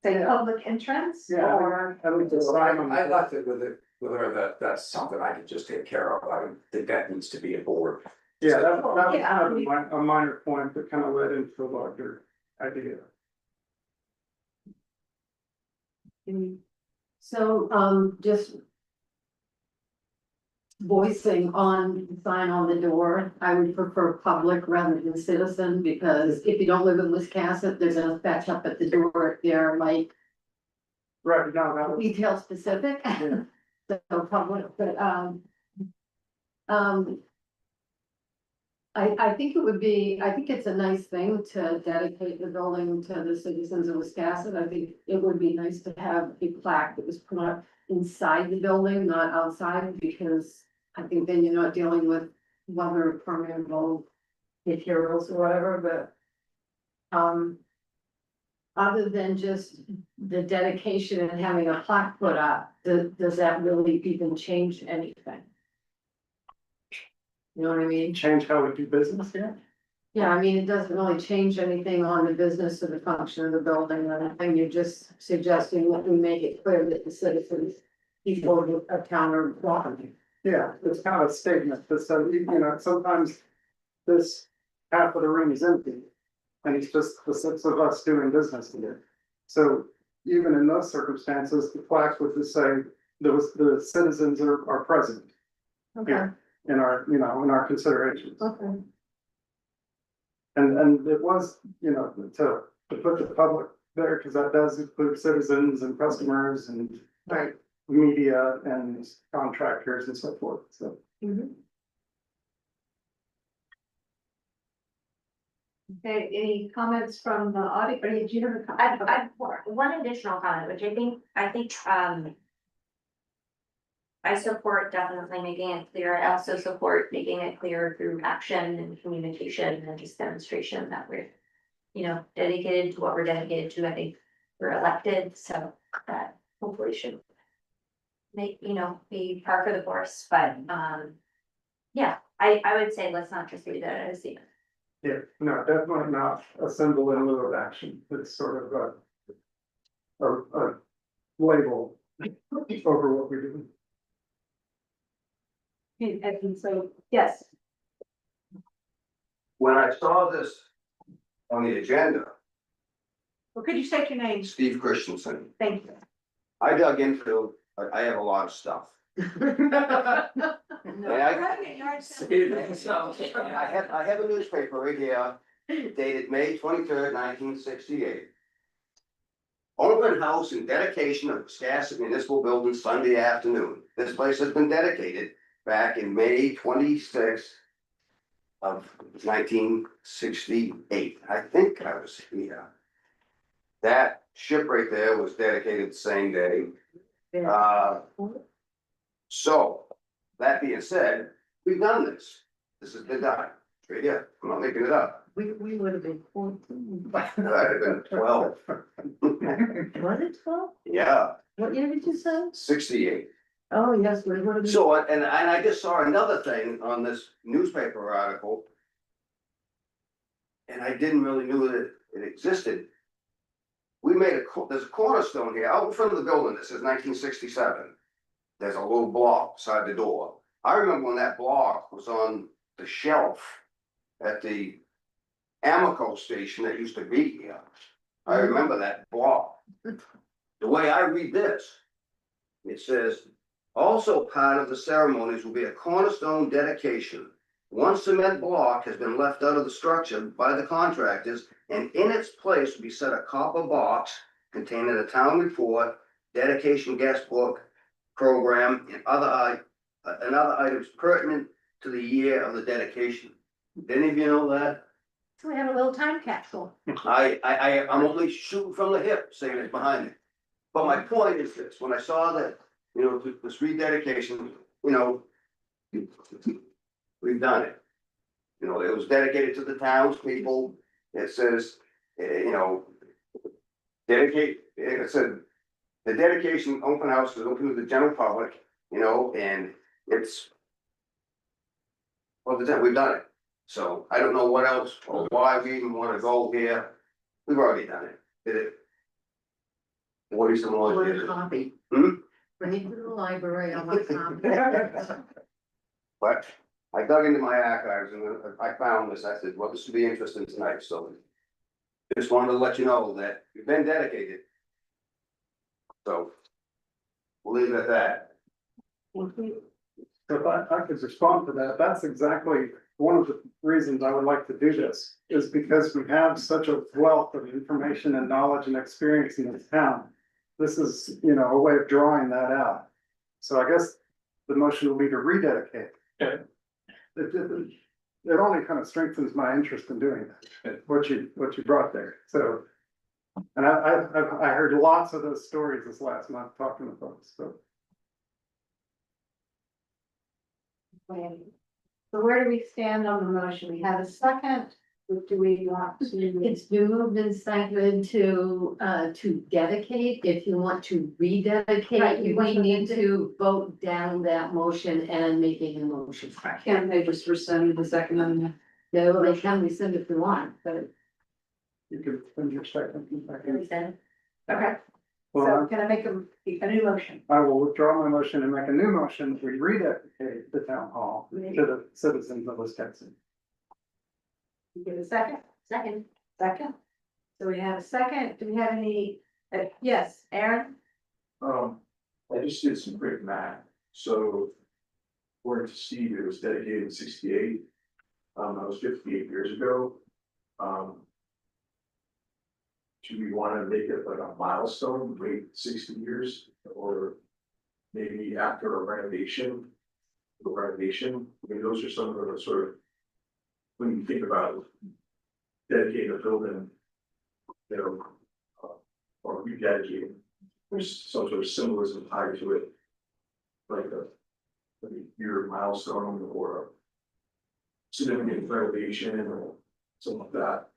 say public entrance Yeah. or? I would just sign on. I left it with her that that's something I could just take care of. I don't think that needs to be a board. Yeah, that was Yeah. kind of a minor point that kind of led into a larger idea. So, just voicing on the sign on the door, I would prefer public rather than citizen, because if you don't live in Wiscasset, there's a fetch up at the door if they're like Right, no, that was, detail specific. Yeah. So public, but, I think it would be, I think it's a nice thing to dedicate the building to the citizens of Wiscasset. I think it would be nice to have a plaque that was put up inside the building, not outside, because I think then you're not dealing with weather permeable materials or whatever, but, other than just the dedication and having a plaque put up, does that really even change anything? You know what I mean? change how we do business here. Yeah, I mean, it doesn't really change anything on the business or the function of the building or anything. You're just suggesting that we make it clear that the citizens, people of town are welcome. Yeah, it's kind of a statement that says, you know, sometimes this half of the room is empty. And it's just the six of us doing business here. So even in those circumstances, the plaque would just say, the citizens are present Okay, in our, you know, in our considerations. okay. And it was, you know, to put the public there, because that does include citizens and customers and Right. media and contractors and so forth, so. Okay, any comments from the audience, or did you have a comment? I've one additional comment, which I think, I support definitely making it clear. I also support making it clear through action and communication and just demonstration that we're, you know, dedicated to what we're dedicated to. I think we're elected, so that hopefully should make, you know, be par for the course, but, yeah, I would say let's not just leave it as a statement. Yeah, no, definitely not a symbol in lieu of action. It's sort of a label over what we do. And so, yes, When I saw this on the agenda, well, could you state your name? Steve Christensen, Thank you. I dug into, I have a lot of stuff. And I have a newspaper right here dated May 23rd, 1968. Open house and dedication of Wiscasset Municipal Building Sunday afternoon. This place has been dedicated back in May 26th of 1968. I think I was here. That ship right there was dedicated the same day. So, that being said, we've done this. This has been done. Right here. I'm not making it up. We would have been 14. I'd have been 12. Was it 12? Yeah, What year did you say? 68. Oh, yes, we would have been. So, and I just saw another thing on this newspaper article. And I didn't really know that it existed. We made there's a cornerstone here out in front of the building that says 1967. There's a little block beside the door. I remember when that block was on the shelf at the Amoco station that used to be here. I remember that block. The way I read this, it says, also part of the ceremonies will be a cornerstone dedication. One cement block has been left out of the structure by the contractors, and in its place will be set a copper box containing a town report, dedication guest book, program, and other items pertinent to the year of the dedication. Did any of you know that? So we have a little time capsule. I'm only shooting from the hip, saying it behind me. But my point is this, when I saw that, you know, this rededication, you know, we've done it. You know, it was dedicated to the townspeople. It says, you know, it said, the dedication open house is open to the general public, you know, and it's, well, we've done it. So I don't know what else or why we even want to go here. We've already done it. Did it? 40 some odd Want a years. copy? Hmm? Bring it to the library, I want a copy. But I dug into my archives and I found this, I said, well, this would be interesting tonight, so. Just wanted to let you know that you've been dedicated. So. We'll leave it at that. If I could respond to that, that's exactly one of the reasons I would like to do this, is because we have such a wealth of information and knowledge and experience in this town. This is, you know, a way of drawing that out. So I guess the motion will be to rededicate. It only kind of strengthens my interest in doing that, what you brought there, so. And I heard lots of those stories this last month talking to folks, so. So where do we stand on the motion? We have a second, do we want to? It's been moved and seconded to dedicate. If you want to Right, rededicate, you we want to need to vote down that motion and make a new motion. Can't they just rescind the second amendment? No, they can rescind if they want, but You could send your second. Okay, Well, so can I make a new motion? I will withdraw my motion and make a new motion to rededicate the town hall to the citizens of Wisconsin. You give a second? second. Second. So we have a second. Do we have any, yes, Aaron? I just did some quick math, so. According to Steve, it was dedicated in 68. That was 58 years ago. Do we wanna make it like a milestone, wait 60 years, or maybe after a renovation? I mean, those are some of the sort of. When you think about dedicating a building, you know, or rededicating, there's some sort of symbolism tied to it. Like a year milestone or a significant renovation or something like that.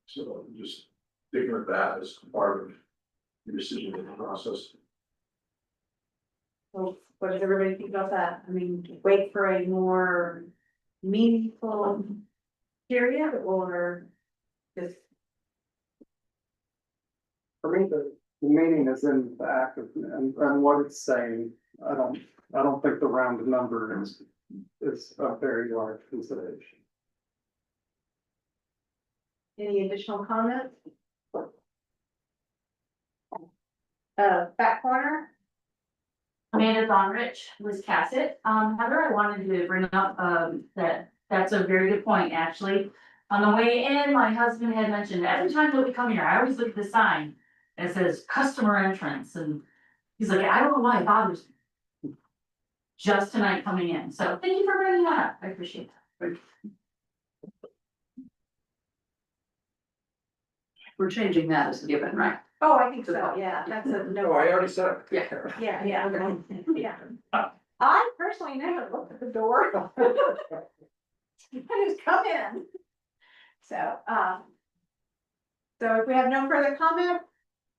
So just thinking of that as part of the decision making process. Well, what does everybody think about that? I mean, wait for a more meaningful period or just? For me, the meaning is in the act of, and what it's saying. I don't think the round number is a very large consideration. Any additional comments? Back corner? Amanda Donrich, Wiscasset. Heather, I wanted to bring up, that's a very good point, actually. On the way in, my husband had mentioned, every time that we come here, I always look at the sign. And it says customer entrance, and he's like, I don't know why it bothers me. Just tonight coming in, so thank you for bringing that up, I appreciate that. We're changing that as a given, right? Oh, I think so, yeah, that's a no. I already said it. Yeah, yeah. I personally never looked at the door. I just come in. So if we have no further comment,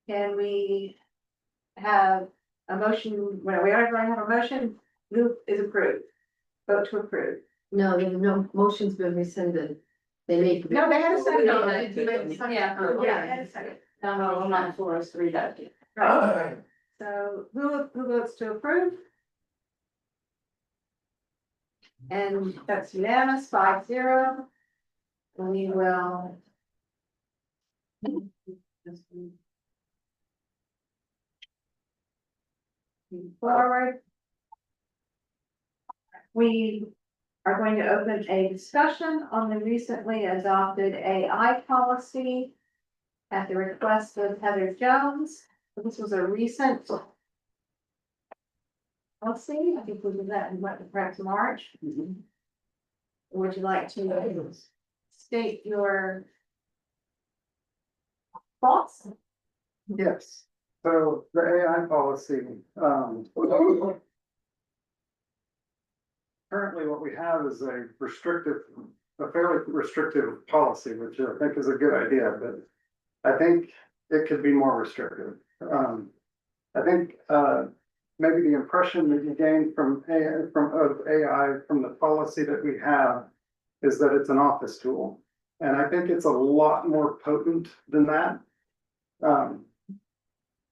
can we have a motion, well, we already have a motion, move is approved. Vote to approve. No, no motion's been rescinded. They made. No, they had a second. No, they made a second. Yeah. Oh, Yeah, okay. they had a second. No, I'm not for us to rededicate. Right. So who votes to approve? And that's unanimous, 5-0. We will. Move forward. We are going to open a discussion on the recently adopted AI policy at the request of Heather Jones. This was a recent policy. I think we did that in what, perhaps March. Would you like to state your thoughts? Yes, so the AI policy, currently what we have is a fairly restrictive policy, which I think is a good idea, but I think it could be more restrictive. I think, maybe the impression that you gain from AI, from the policy that we have is that it's an office tool. And I think it's a lot more potent than that.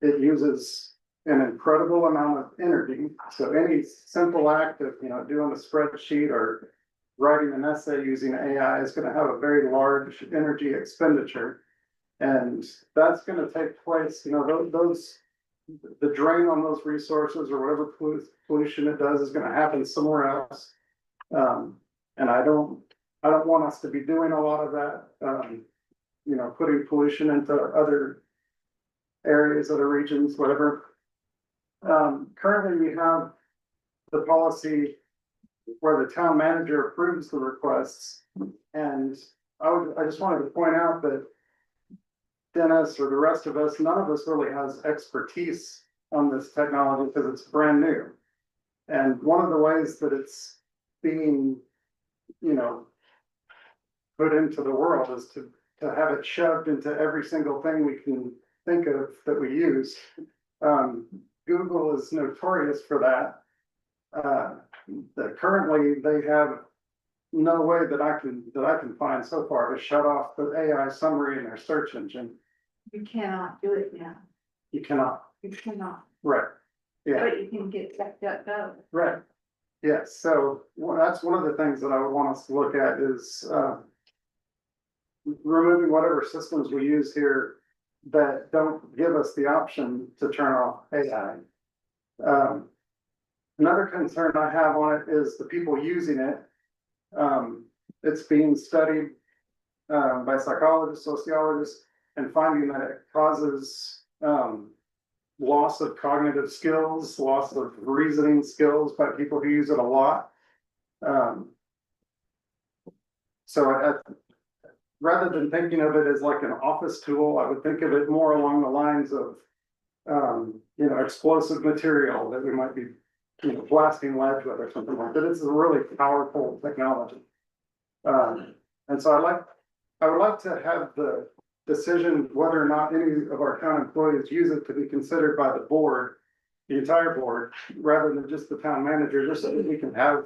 it uses an incredible amount of energy. So any simple act of, doing a spreadsheet or writing an essay using AI is gonna have a very large energy expenditure. And that's gonna take place, those, the drain on those resources or whatever pollution it does is gonna happen somewhere else. And I don't want us to be doing a lot of that, putting pollution into other areas, other regions, whatever. Currently we have the policy where the town manager approves the requests. And I just wanted to point out that Dennis or the rest of us, none of us really has expertise on this technology because it's brand new. And one of the ways that it's being, put into the world is to have it shoved into every single thing we can think of that we use. Google is notorious for that. That currently they have no way that I can find so far to shut off the AI summary in their search engine. You cannot do it now. You cannot. You cannot, Right. Yeah. but you can get DuckDuckGo. Right. Yes. So that's one of the things that I would want us to look at is removing whatever systems we use here that don't give us the option to turn off AI. Another concern I have on it is the people using it. It's being studied by psychologists, sociologists, and finding that it causes loss of cognitive skills, loss of reasoning skills by people who use it a lot. So rather than thinking of it as like an office tool, I would think of it more along the lines of, explosive material that we might be, blasting ledge with or something like that. It's a really powerful technology. And so I would like to have the decision whether or not any of our town employees use it to be considered by the board, the entire board, rather than just the town manager, just so that we can have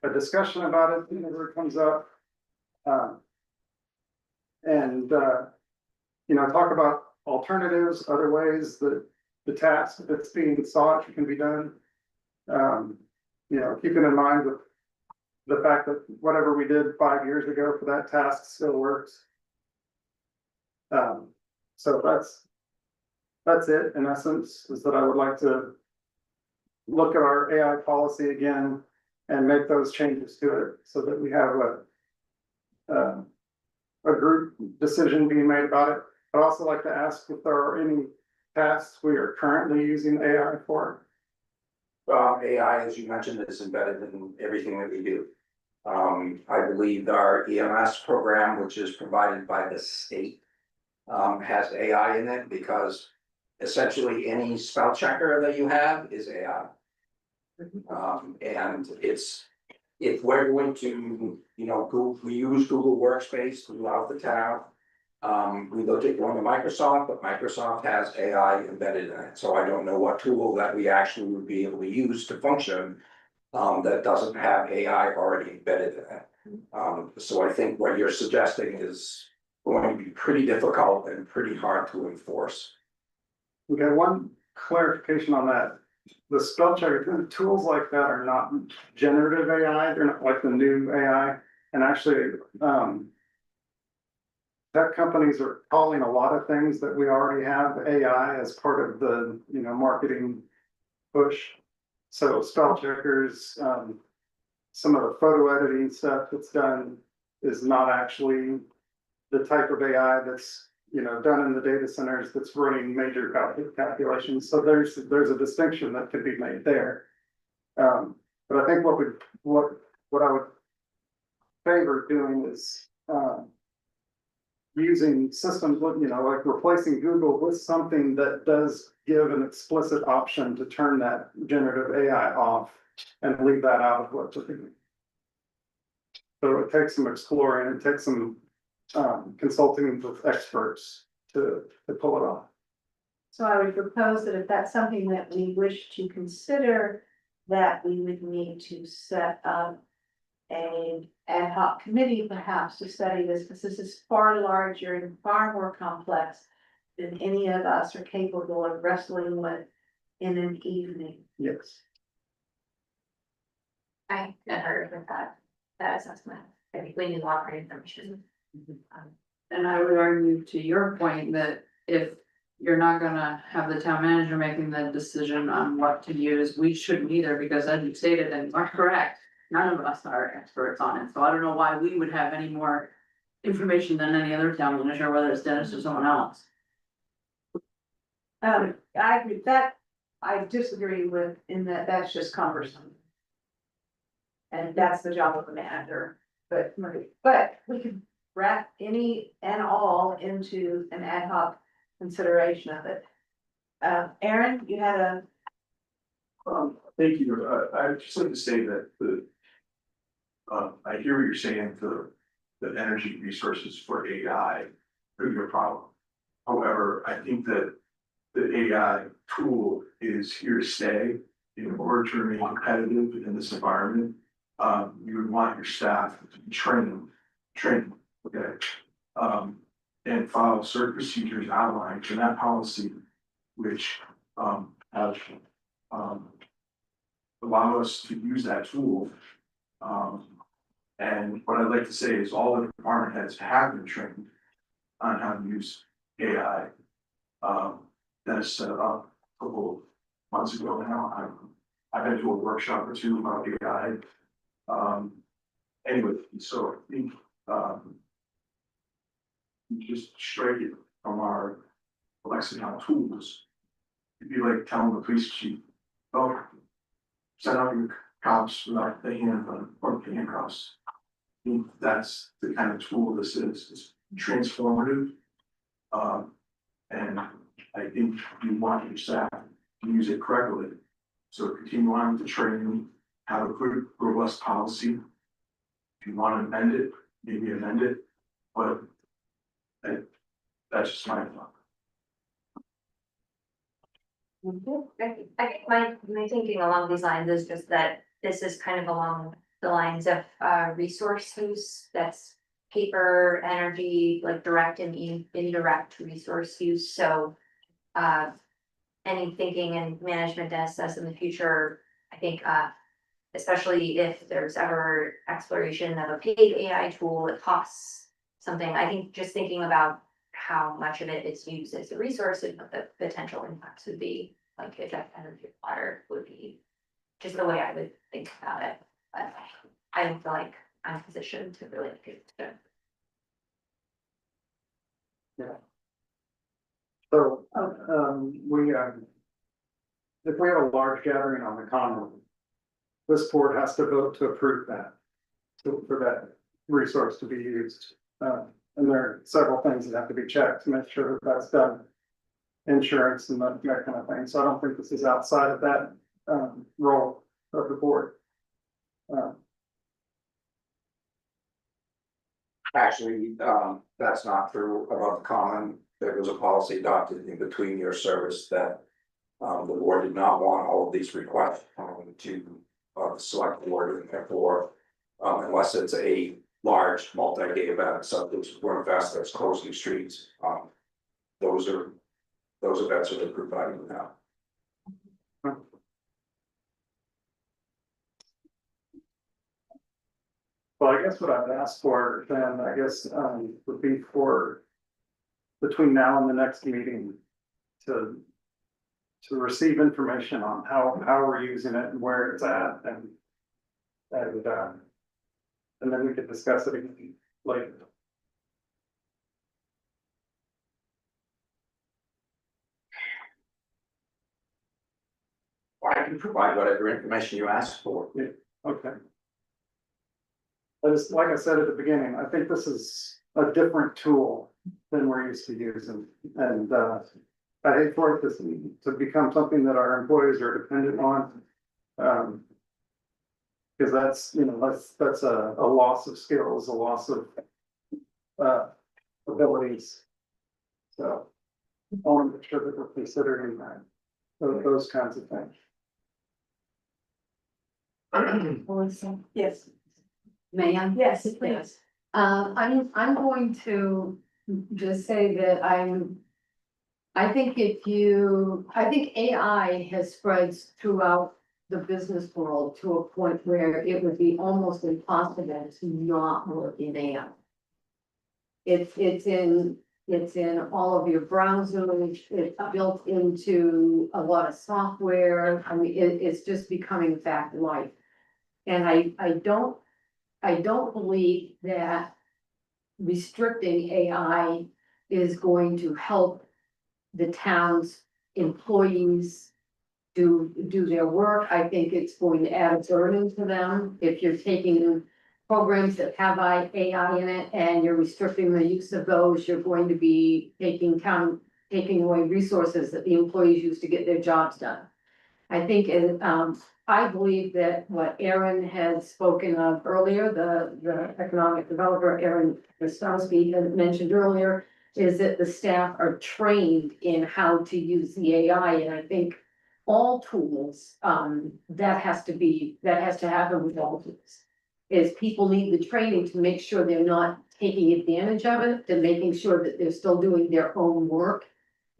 a discussion about it whenever it comes up. Talk about alternatives, other ways that the task that's being sought can be done. Keeping in mind the fact that whatever we did 5 years ago for that task still works. So that's it in essence, is that I would like to look at our AI policy again and make those changes to it so that we have a group decision being made about it. I'd also like to ask if there are any tasks we are currently using AI for. AI, as you mentioned, is embedded in everything that we do. I believe our EMS program, which is provided by the state, has AI in it because essentially any spell checker that you have is AI. And if we're going to, we use Google Workspace throughout the town. We looked at going to Microsoft, but Microsoft has AI embedded in it, so I don't know what tool that we actually would be able to use to function that doesn't have AI already embedded in it. So I think what you're suggesting is going to be pretty difficult and pretty hard to enforce. We got one clarification on that. The spell checker tools like that are not generative AI. They're not like the new AI. And actually, tech companies are calling a lot of things that we already have AI as part of the, marketing push. So spell checkers, some of the photo editing stuff that's done is not actually the type of AI that's, done in the data centers that's running major calculations. So there's a distinction that could be made there. But I think what I would favor doing is, using systems, like replacing Google with something that does give an explicit option to turn that generative AI off and leave that out of what we're doing. So it takes some exploring, it takes some consulting with experts to pull it off. So I would propose that if that's something that we wish to consider, that we would need to set up an ad hoc committee perhaps to study this, because this is far larger and far more complex than any of us are capable of wrestling with in an evening. Yes. I concur with that assessment. I think we need more information. And I would argue to your point that if you're not gonna have the town manager making the decision on what to use, we shouldn't either, because as you stated, and you are correct, none of us are experts on it, so I don't know why we would have any more information than any other town manager, whether it's Dennis or someone else. I agree, that, I disagree with, in that that's just cumbersome. And that's the job of the manager, but we could wrap any and all into an ad hoc consideration of it. Aaron, you had a, Thank you. I'd just like to say that I hear what you're saying for the energy resources for AI, are your problem. However, I think that the AI tool is here to stay in order to remain competitive in this environment. You would want your staff to be trained, okay? And follow certain procedures outlined in that policy, which have allow us to use that tool. And what I'd like to say is all the department heads have been trained on how to use AI. That is set up a couple of months ago now. I've been to a workshop or two about AI. Anyway, so I think you just strike it from our lexicon tools. It'd be like telling the police chief, oh, send out your cops without the handgun or the handcuffs. I think that's the kind of tool this is. It's transformative. And I think you want your staff to use it correctly. So continue on to training, have a good robust policy. If you want to amend it, maybe amend it, but that's just my thought. I think my thinking along these lines is just that this is kind of along the lines of resource use, that's paper, energy, like direct and indirect resource use, so. Any thinking and management assess in the future, I think especially if there's ever exploration of a paid AI tool, it costs something. I think just thinking about how much of it is used as a resource and what the potential impacts would be, like if that energy water would be just the way I would think about it. But I don't feel like I'm positioned to really get to. So, if we have a large gathering on the common, this board has to vote to approve that, for that resource to be used. And there are several things that have to be checked to make sure that that's done. Insurance and that kind of thing, so I don't think this is outside of that, role of the board. Actually, that's not true about the common. There was a policy adopted in between your service that the board did not want all of these requests to the select board, and therefore, unless it's a large multi-day event, such as Winterfest that's closing streets, those events are provided now. Well, I guess what I'd ask for then, I guess, would be for between now and the next meeting to receive information on how we're using it and where it's at and then we could discuss it again later. I can provide whatever information you ask for. Yeah, okay. I just, like I said at the beginning, I think this is a different tool than we're used to using, and I hate for it to become something that our employees are dependent on. Because that's, that's a loss of skills, a loss of abilities. So I want to make sure that we're considering that, those kinds of things. Melissa? yes, May I? yes, please. I'm going to just say that I'm I think I think AI has spread throughout the business world to a point where it would be almost impossible to not work in AI. It's in all of your browsers, it's built into a lot of software, I mean, it's just becoming a fact of life. And I don't believe that restricting AI is going to help the town's employees do their work. I think it's going to add a burden to them. If you're taking programs that have AI in it and you're restricting the use of those, you're going to be taking away resources that the employees use to get their jobs done. I think, I believe that what Aaron had spoken of earlier, the economic developer, Aaron Krastowski, had mentioned earlier, is that the staff are trained in how to use the AI, and I think all tools, that has to happen with all tools. Is people need the training to make sure they're not taking advantage of it, and making sure that they're still doing their own work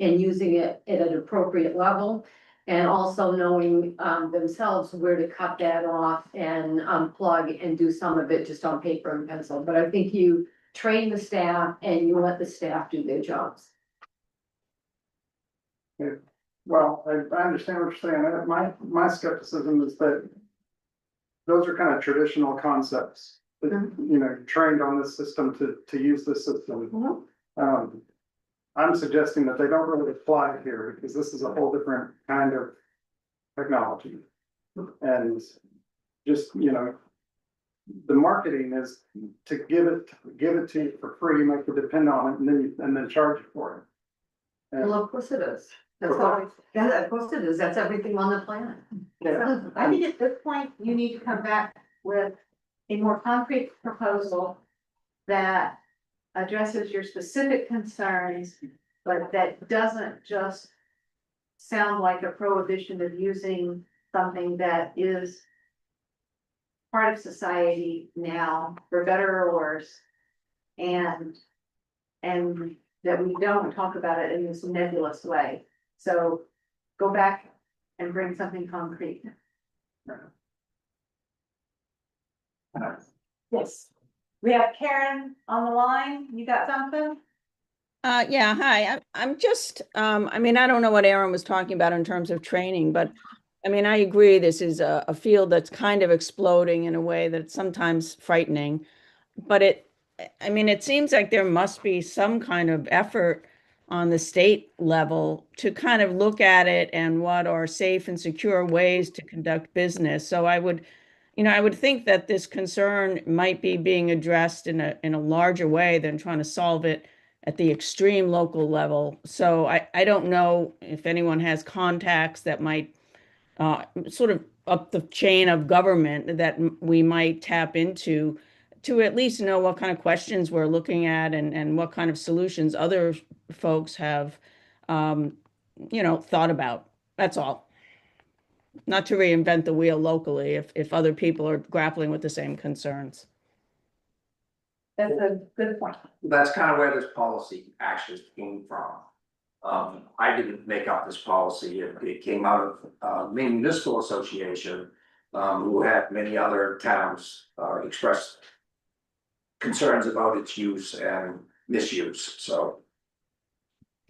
and using it at an appropriate level. And also knowing themselves where to cut that off and unplug and do some of it just on paper and pencil. But I think you train the staff and you let the staff do their jobs. Well, I understand what you're saying. My skepticism is that those are kind of traditional concepts. That, you know, trained on this system to use this system. I'm suggesting that they don't really apply here because this is a whole different kind of technology. And just, you know, the marketing is to give it to you for free, make you depend on it, and then charge you for it. And Well, of course it is. That's all, yeah, of course it is. That's everything on the planet. yeah, I think at this point, you need to come back with a more concrete proposal that addresses your specific concerns, but that doesn't just sound like a prohibition of using something that is part of society now, for better or worse, and that we don't talk about it in this nebulous way. So go back and bring something concrete. Yes, we have Karen on the line. You got something? Yeah, hi. I'm just, I mean, I don't know what Aaron was talking about in terms of training, but I mean, I agree, this is a field that's kind of exploding in a way that's sometimes frightening. But I mean, it seems like there must be some kind of effort on the state level to kind of look at it and what are safe and secure ways to conduct business. So I would, you know, I would think that this concern might be being addressed in a larger way than trying to solve it at the extreme local level. So I don't know if anyone has contacts that might sort of up the chain of government that we might tap into to at least know what kind of questions we're looking at and what kind of solutions other folks have, you know, thought about. That's all. Not to reinvent the wheel locally if other people are grappling with the same concerns. That's a good point. That's kind of where this policy actually came from. I didn't make up this policy, it came out of Maine Municipal Association, who had many other towns express concerns about its use and misuse, so.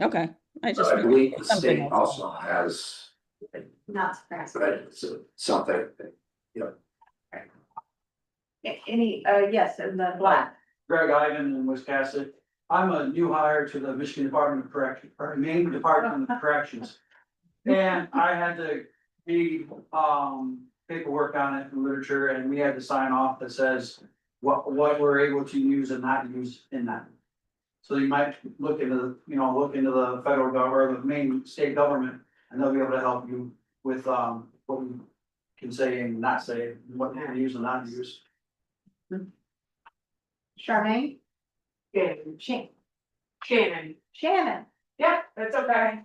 Okay, I just. I believe the something state else. also has Not surprising. something, you know. Any, yes, in the black. Greg Ivan in Wiscasset. I'm a new hire to the Michigan Department of Corrections, or Maine Department of Corrections. And I had to read paperwork on it in literature, and we had to sign off that says what we're able to use and not use in that. So you might look into the federal government or the Maine state government, and they'll be able to help you with what you can say and not say, what you can use and not use. Charmaine? Shannon. Yeah, that's okay.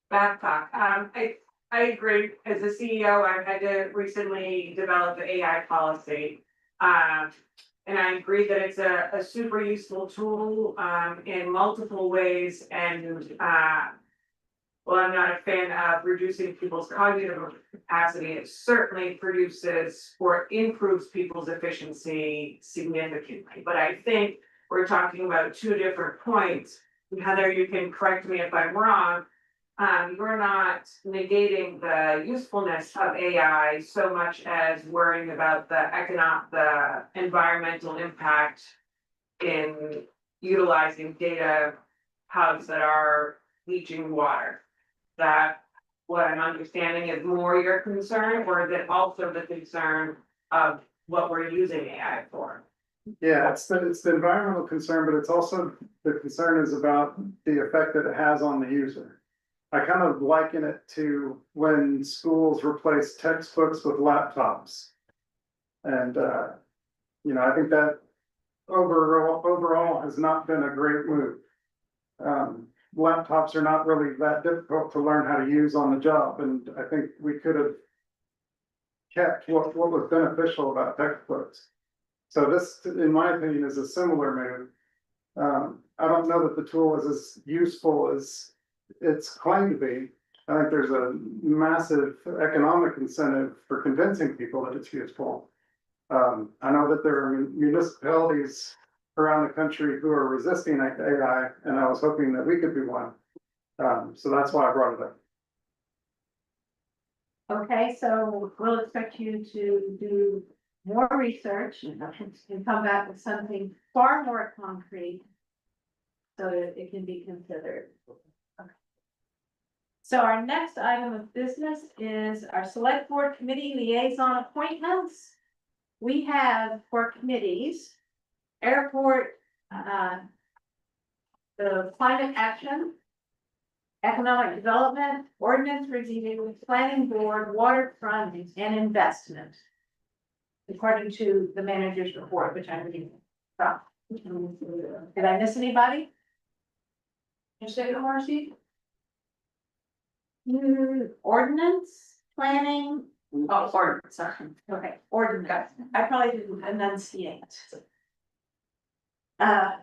Babcock, I agree, as a CEO, I've had to recently develop the AI policy. And I agree that it's a super useful tool, in multiple ways, and, while I'm not a fan of reducing people's cognitive capacity, it certainly produces or improves people's efficiency significantly. But I think we're talking about two different points. Heather, you can correct me if I'm wrong. You're not negating the usefulness of AI so much as worrying about the environmental impact in utilizing data hubs that are leaching water. That what I'm understanding is more your concern, or is it also the concern of what we're using AI for? Yeah, it's the environmental concern, but it's also, the concern is about the effect that it has on the user. I kind of liken it to when schools replace textbooks with laptops. And, you know, I think that overall has not been a great move. Laptops are not really that difficult to learn how to use on the job, and I think we could have kept what was beneficial about textbooks. So this, in my opinion, is a similar move. I don't know that the tool is as useful as it's claimed to be. I think there's a massive economic incentive for convincing people that it's useful. I know that there are municipalities around the country who are resisting AI, and I was hoping that we could be one. So that's why I brought it up. Okay, so we'll expect you to do more research and come back with something far more concrete so that it can be considered. Okay. So our next item of business is our select board committee liaison appointments. We have for committees, airport, the climate action, economic development, ordinance review, planning board, waterfront, and investment. According to the manager's report, which I'm reading from. Did I miss anybody? You say it, Marcy? Ordinance, planning. Oh, ordinance, sorry. Okay, ordinance. I probably didn't enunciate. Cassie,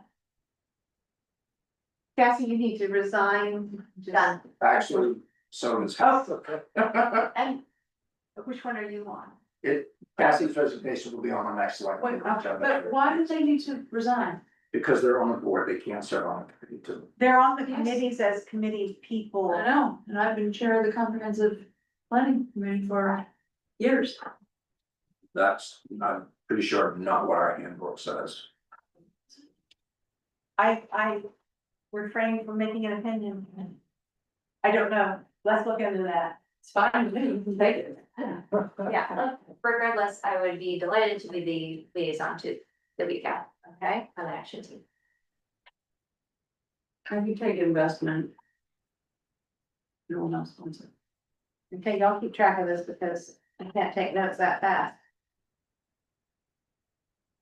you need to resign. Done. Actually, so is. Oh, and which one are you on? Cassie's resignation will be on the next slide. But why do they need to resign? Because they're on the board, they can't serve on a committee too. They're on the committees as committee people. I know, and I've been chair of the comprehensive planning committee for years. That's, I'm pretty sure, not what our handbook says. I refrain from making an opinion. I don't know. Let's look into that. It's fine, you can take it. Yeah, regardless, I would be delighted to be the liaison to the WCAP, Okay, on the action team. I can take investment. No one else wants it. okay, y'all keep track of this because I can't take notes that fast.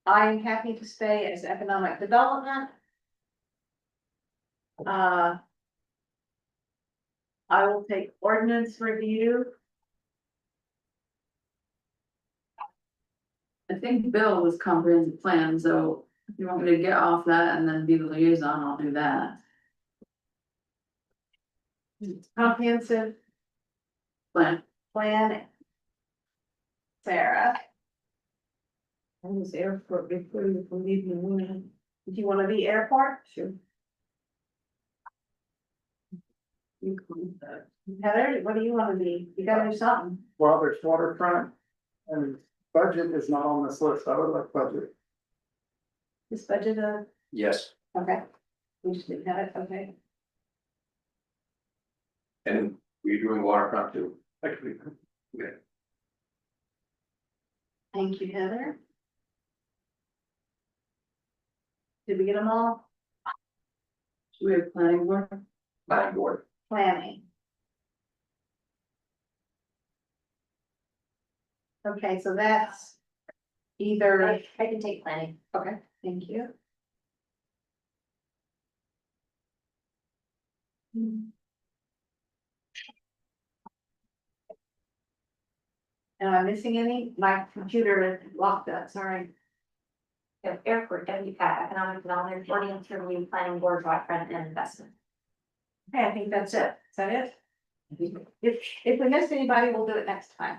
I am happy to stay as economic development. I will take ordinance review. I think Bill was comprehensive plan, so if you want me to get off that and then be the liaison, I'll do that. Comprehensive Plan. plan. Sarah, I was airport before you believe me. do you want to be airport? Sure. You can, Heather, what do you want to be? You gotta do something. Well, there's waterfront and budget is not on this list. I would like budget. This budget, Yes, okay. We just didn't have it, okay. and we're doing waterfront too. Actually, Okay. Thank you, Heather. Did we get them all? we have planning board. Planning board. Planning. Okay, so that's either, I can take planning. okay, thank you. Am I missing any? My computer locked up, sorry. We have airport, WCAP, economic development, ordinance review, planning board, waterfront, and investment. Okay, I think that's it. Is that it? If we miss anybody, we'll do it next time.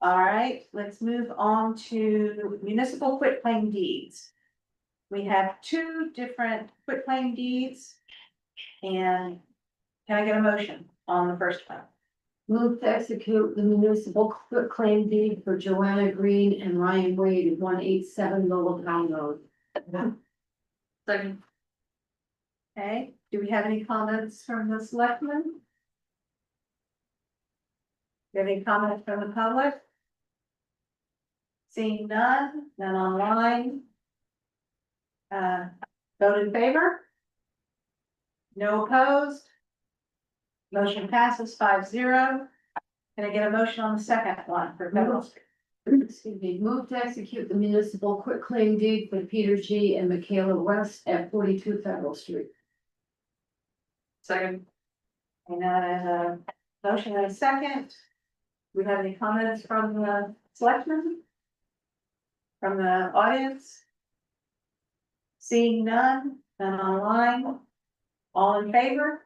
All right, let's move on to municipal quitclaim deeds. We have two different quitclaim deeds. And can I get a motion on the first one? Move to execute the municipal claim deed for Joanna Green and Ryan Wade at 187 Lowell Town Road. Second. Okay, do we have any comments from the selectmen? Do you have any comments from the public? Seeing none online. Vote in favor? No opposed? Motion passes 5-0. Can I get a motion on the second one for Federal Street? Excuse me, move to execute the municipal quitclaim deed for Peter G. and Michaela West at 42 Federal Street. Second. And a motion and a second. Do we have any comments from the selectmen? From the audience? Seeing none online. All in favor?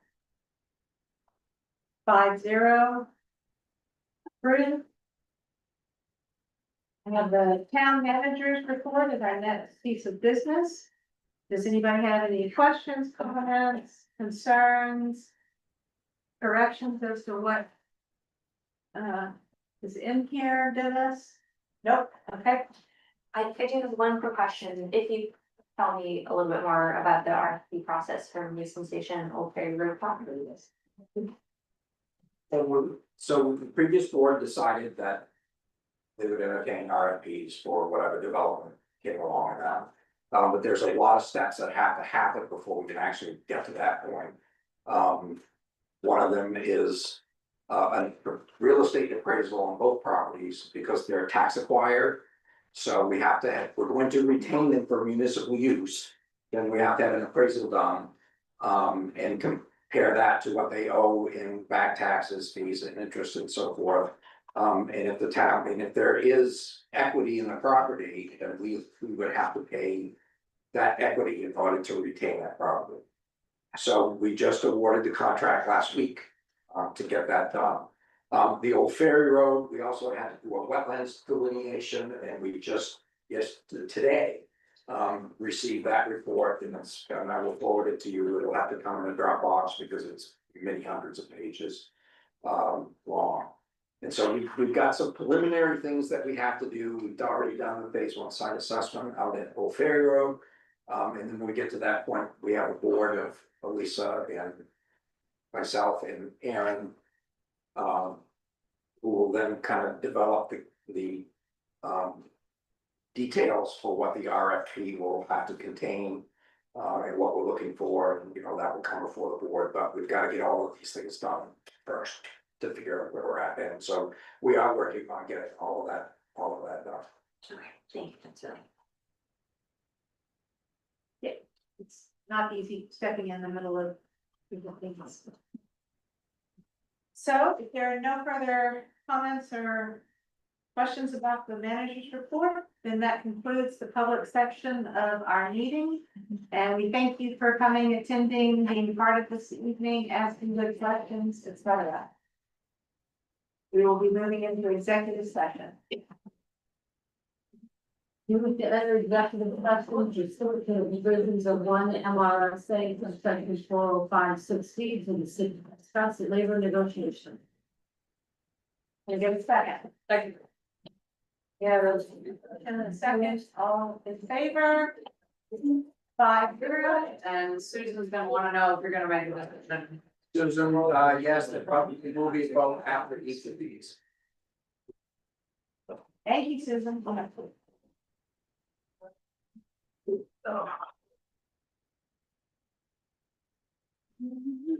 5-0. Approved. I have the town manager's report as our next piece of business. Does anybody have any questions, comments, concerns? Corrections as to what? Is in here, Dennis? Nope, okay. I do have one quick question. If you tell me a little bit more about the RFP process for Mason Station and Old Ferry Road properties. So the previous board decided that they would entertain RFPs for whatever development came along now. But there's a lot of steps that have to happen before we can actually get to that point. One of them is a real estate appraisal on both properties because they're tax acquired. So we have to have, we're going to retain them for municipal use. Then we have to have an appraisal done. And compare that to what they owe in back taxes, fees and interest and so forth. And if the town, and if there is equity in the property, then we would have to pay that equity in order to retain that property. So we just awarded the contract last week to get that done. The Old Ferry Road, we also had to do a wetlands delineation, and we just, today, received that report, and I will forward it to you. It'll have to come in a Dropbox because it's many hundreds of pages long. And so we've got some preliminary things that we have to do. We've already done the phase 1 site assessment out at Old Ferry Road. And then when we get to that point, we have a board of Elisa and myself and Aaron. Who will then kind of develop the details for what the RFP will have to contain. And what we're looking for, and that will come before the board, but we've got to get all of these things done first to figure out where we're at. And so we are working on getting all of that done. Okay, thank you, that's really. Yeah, it's not easy stepping in the middle of people things. So if there are no further comments or questions about the manager's report, then that concludes the public section of our meeting. And we thank you for coming, attending, being part of this evening, asking good questions, etc. We will be moving into executive session. You would get enter executive session to facilitate the provisions of 1 MRSA, section 40560 to the city discuss the labor negotiation. And give a second. Second. Yeah, those, and a second, all in favor? 5-0. And Susan's gonna wanna know if you're gonna make a decision. Susan, yes, there probably will be a vote after each of these. Thank you, Susan.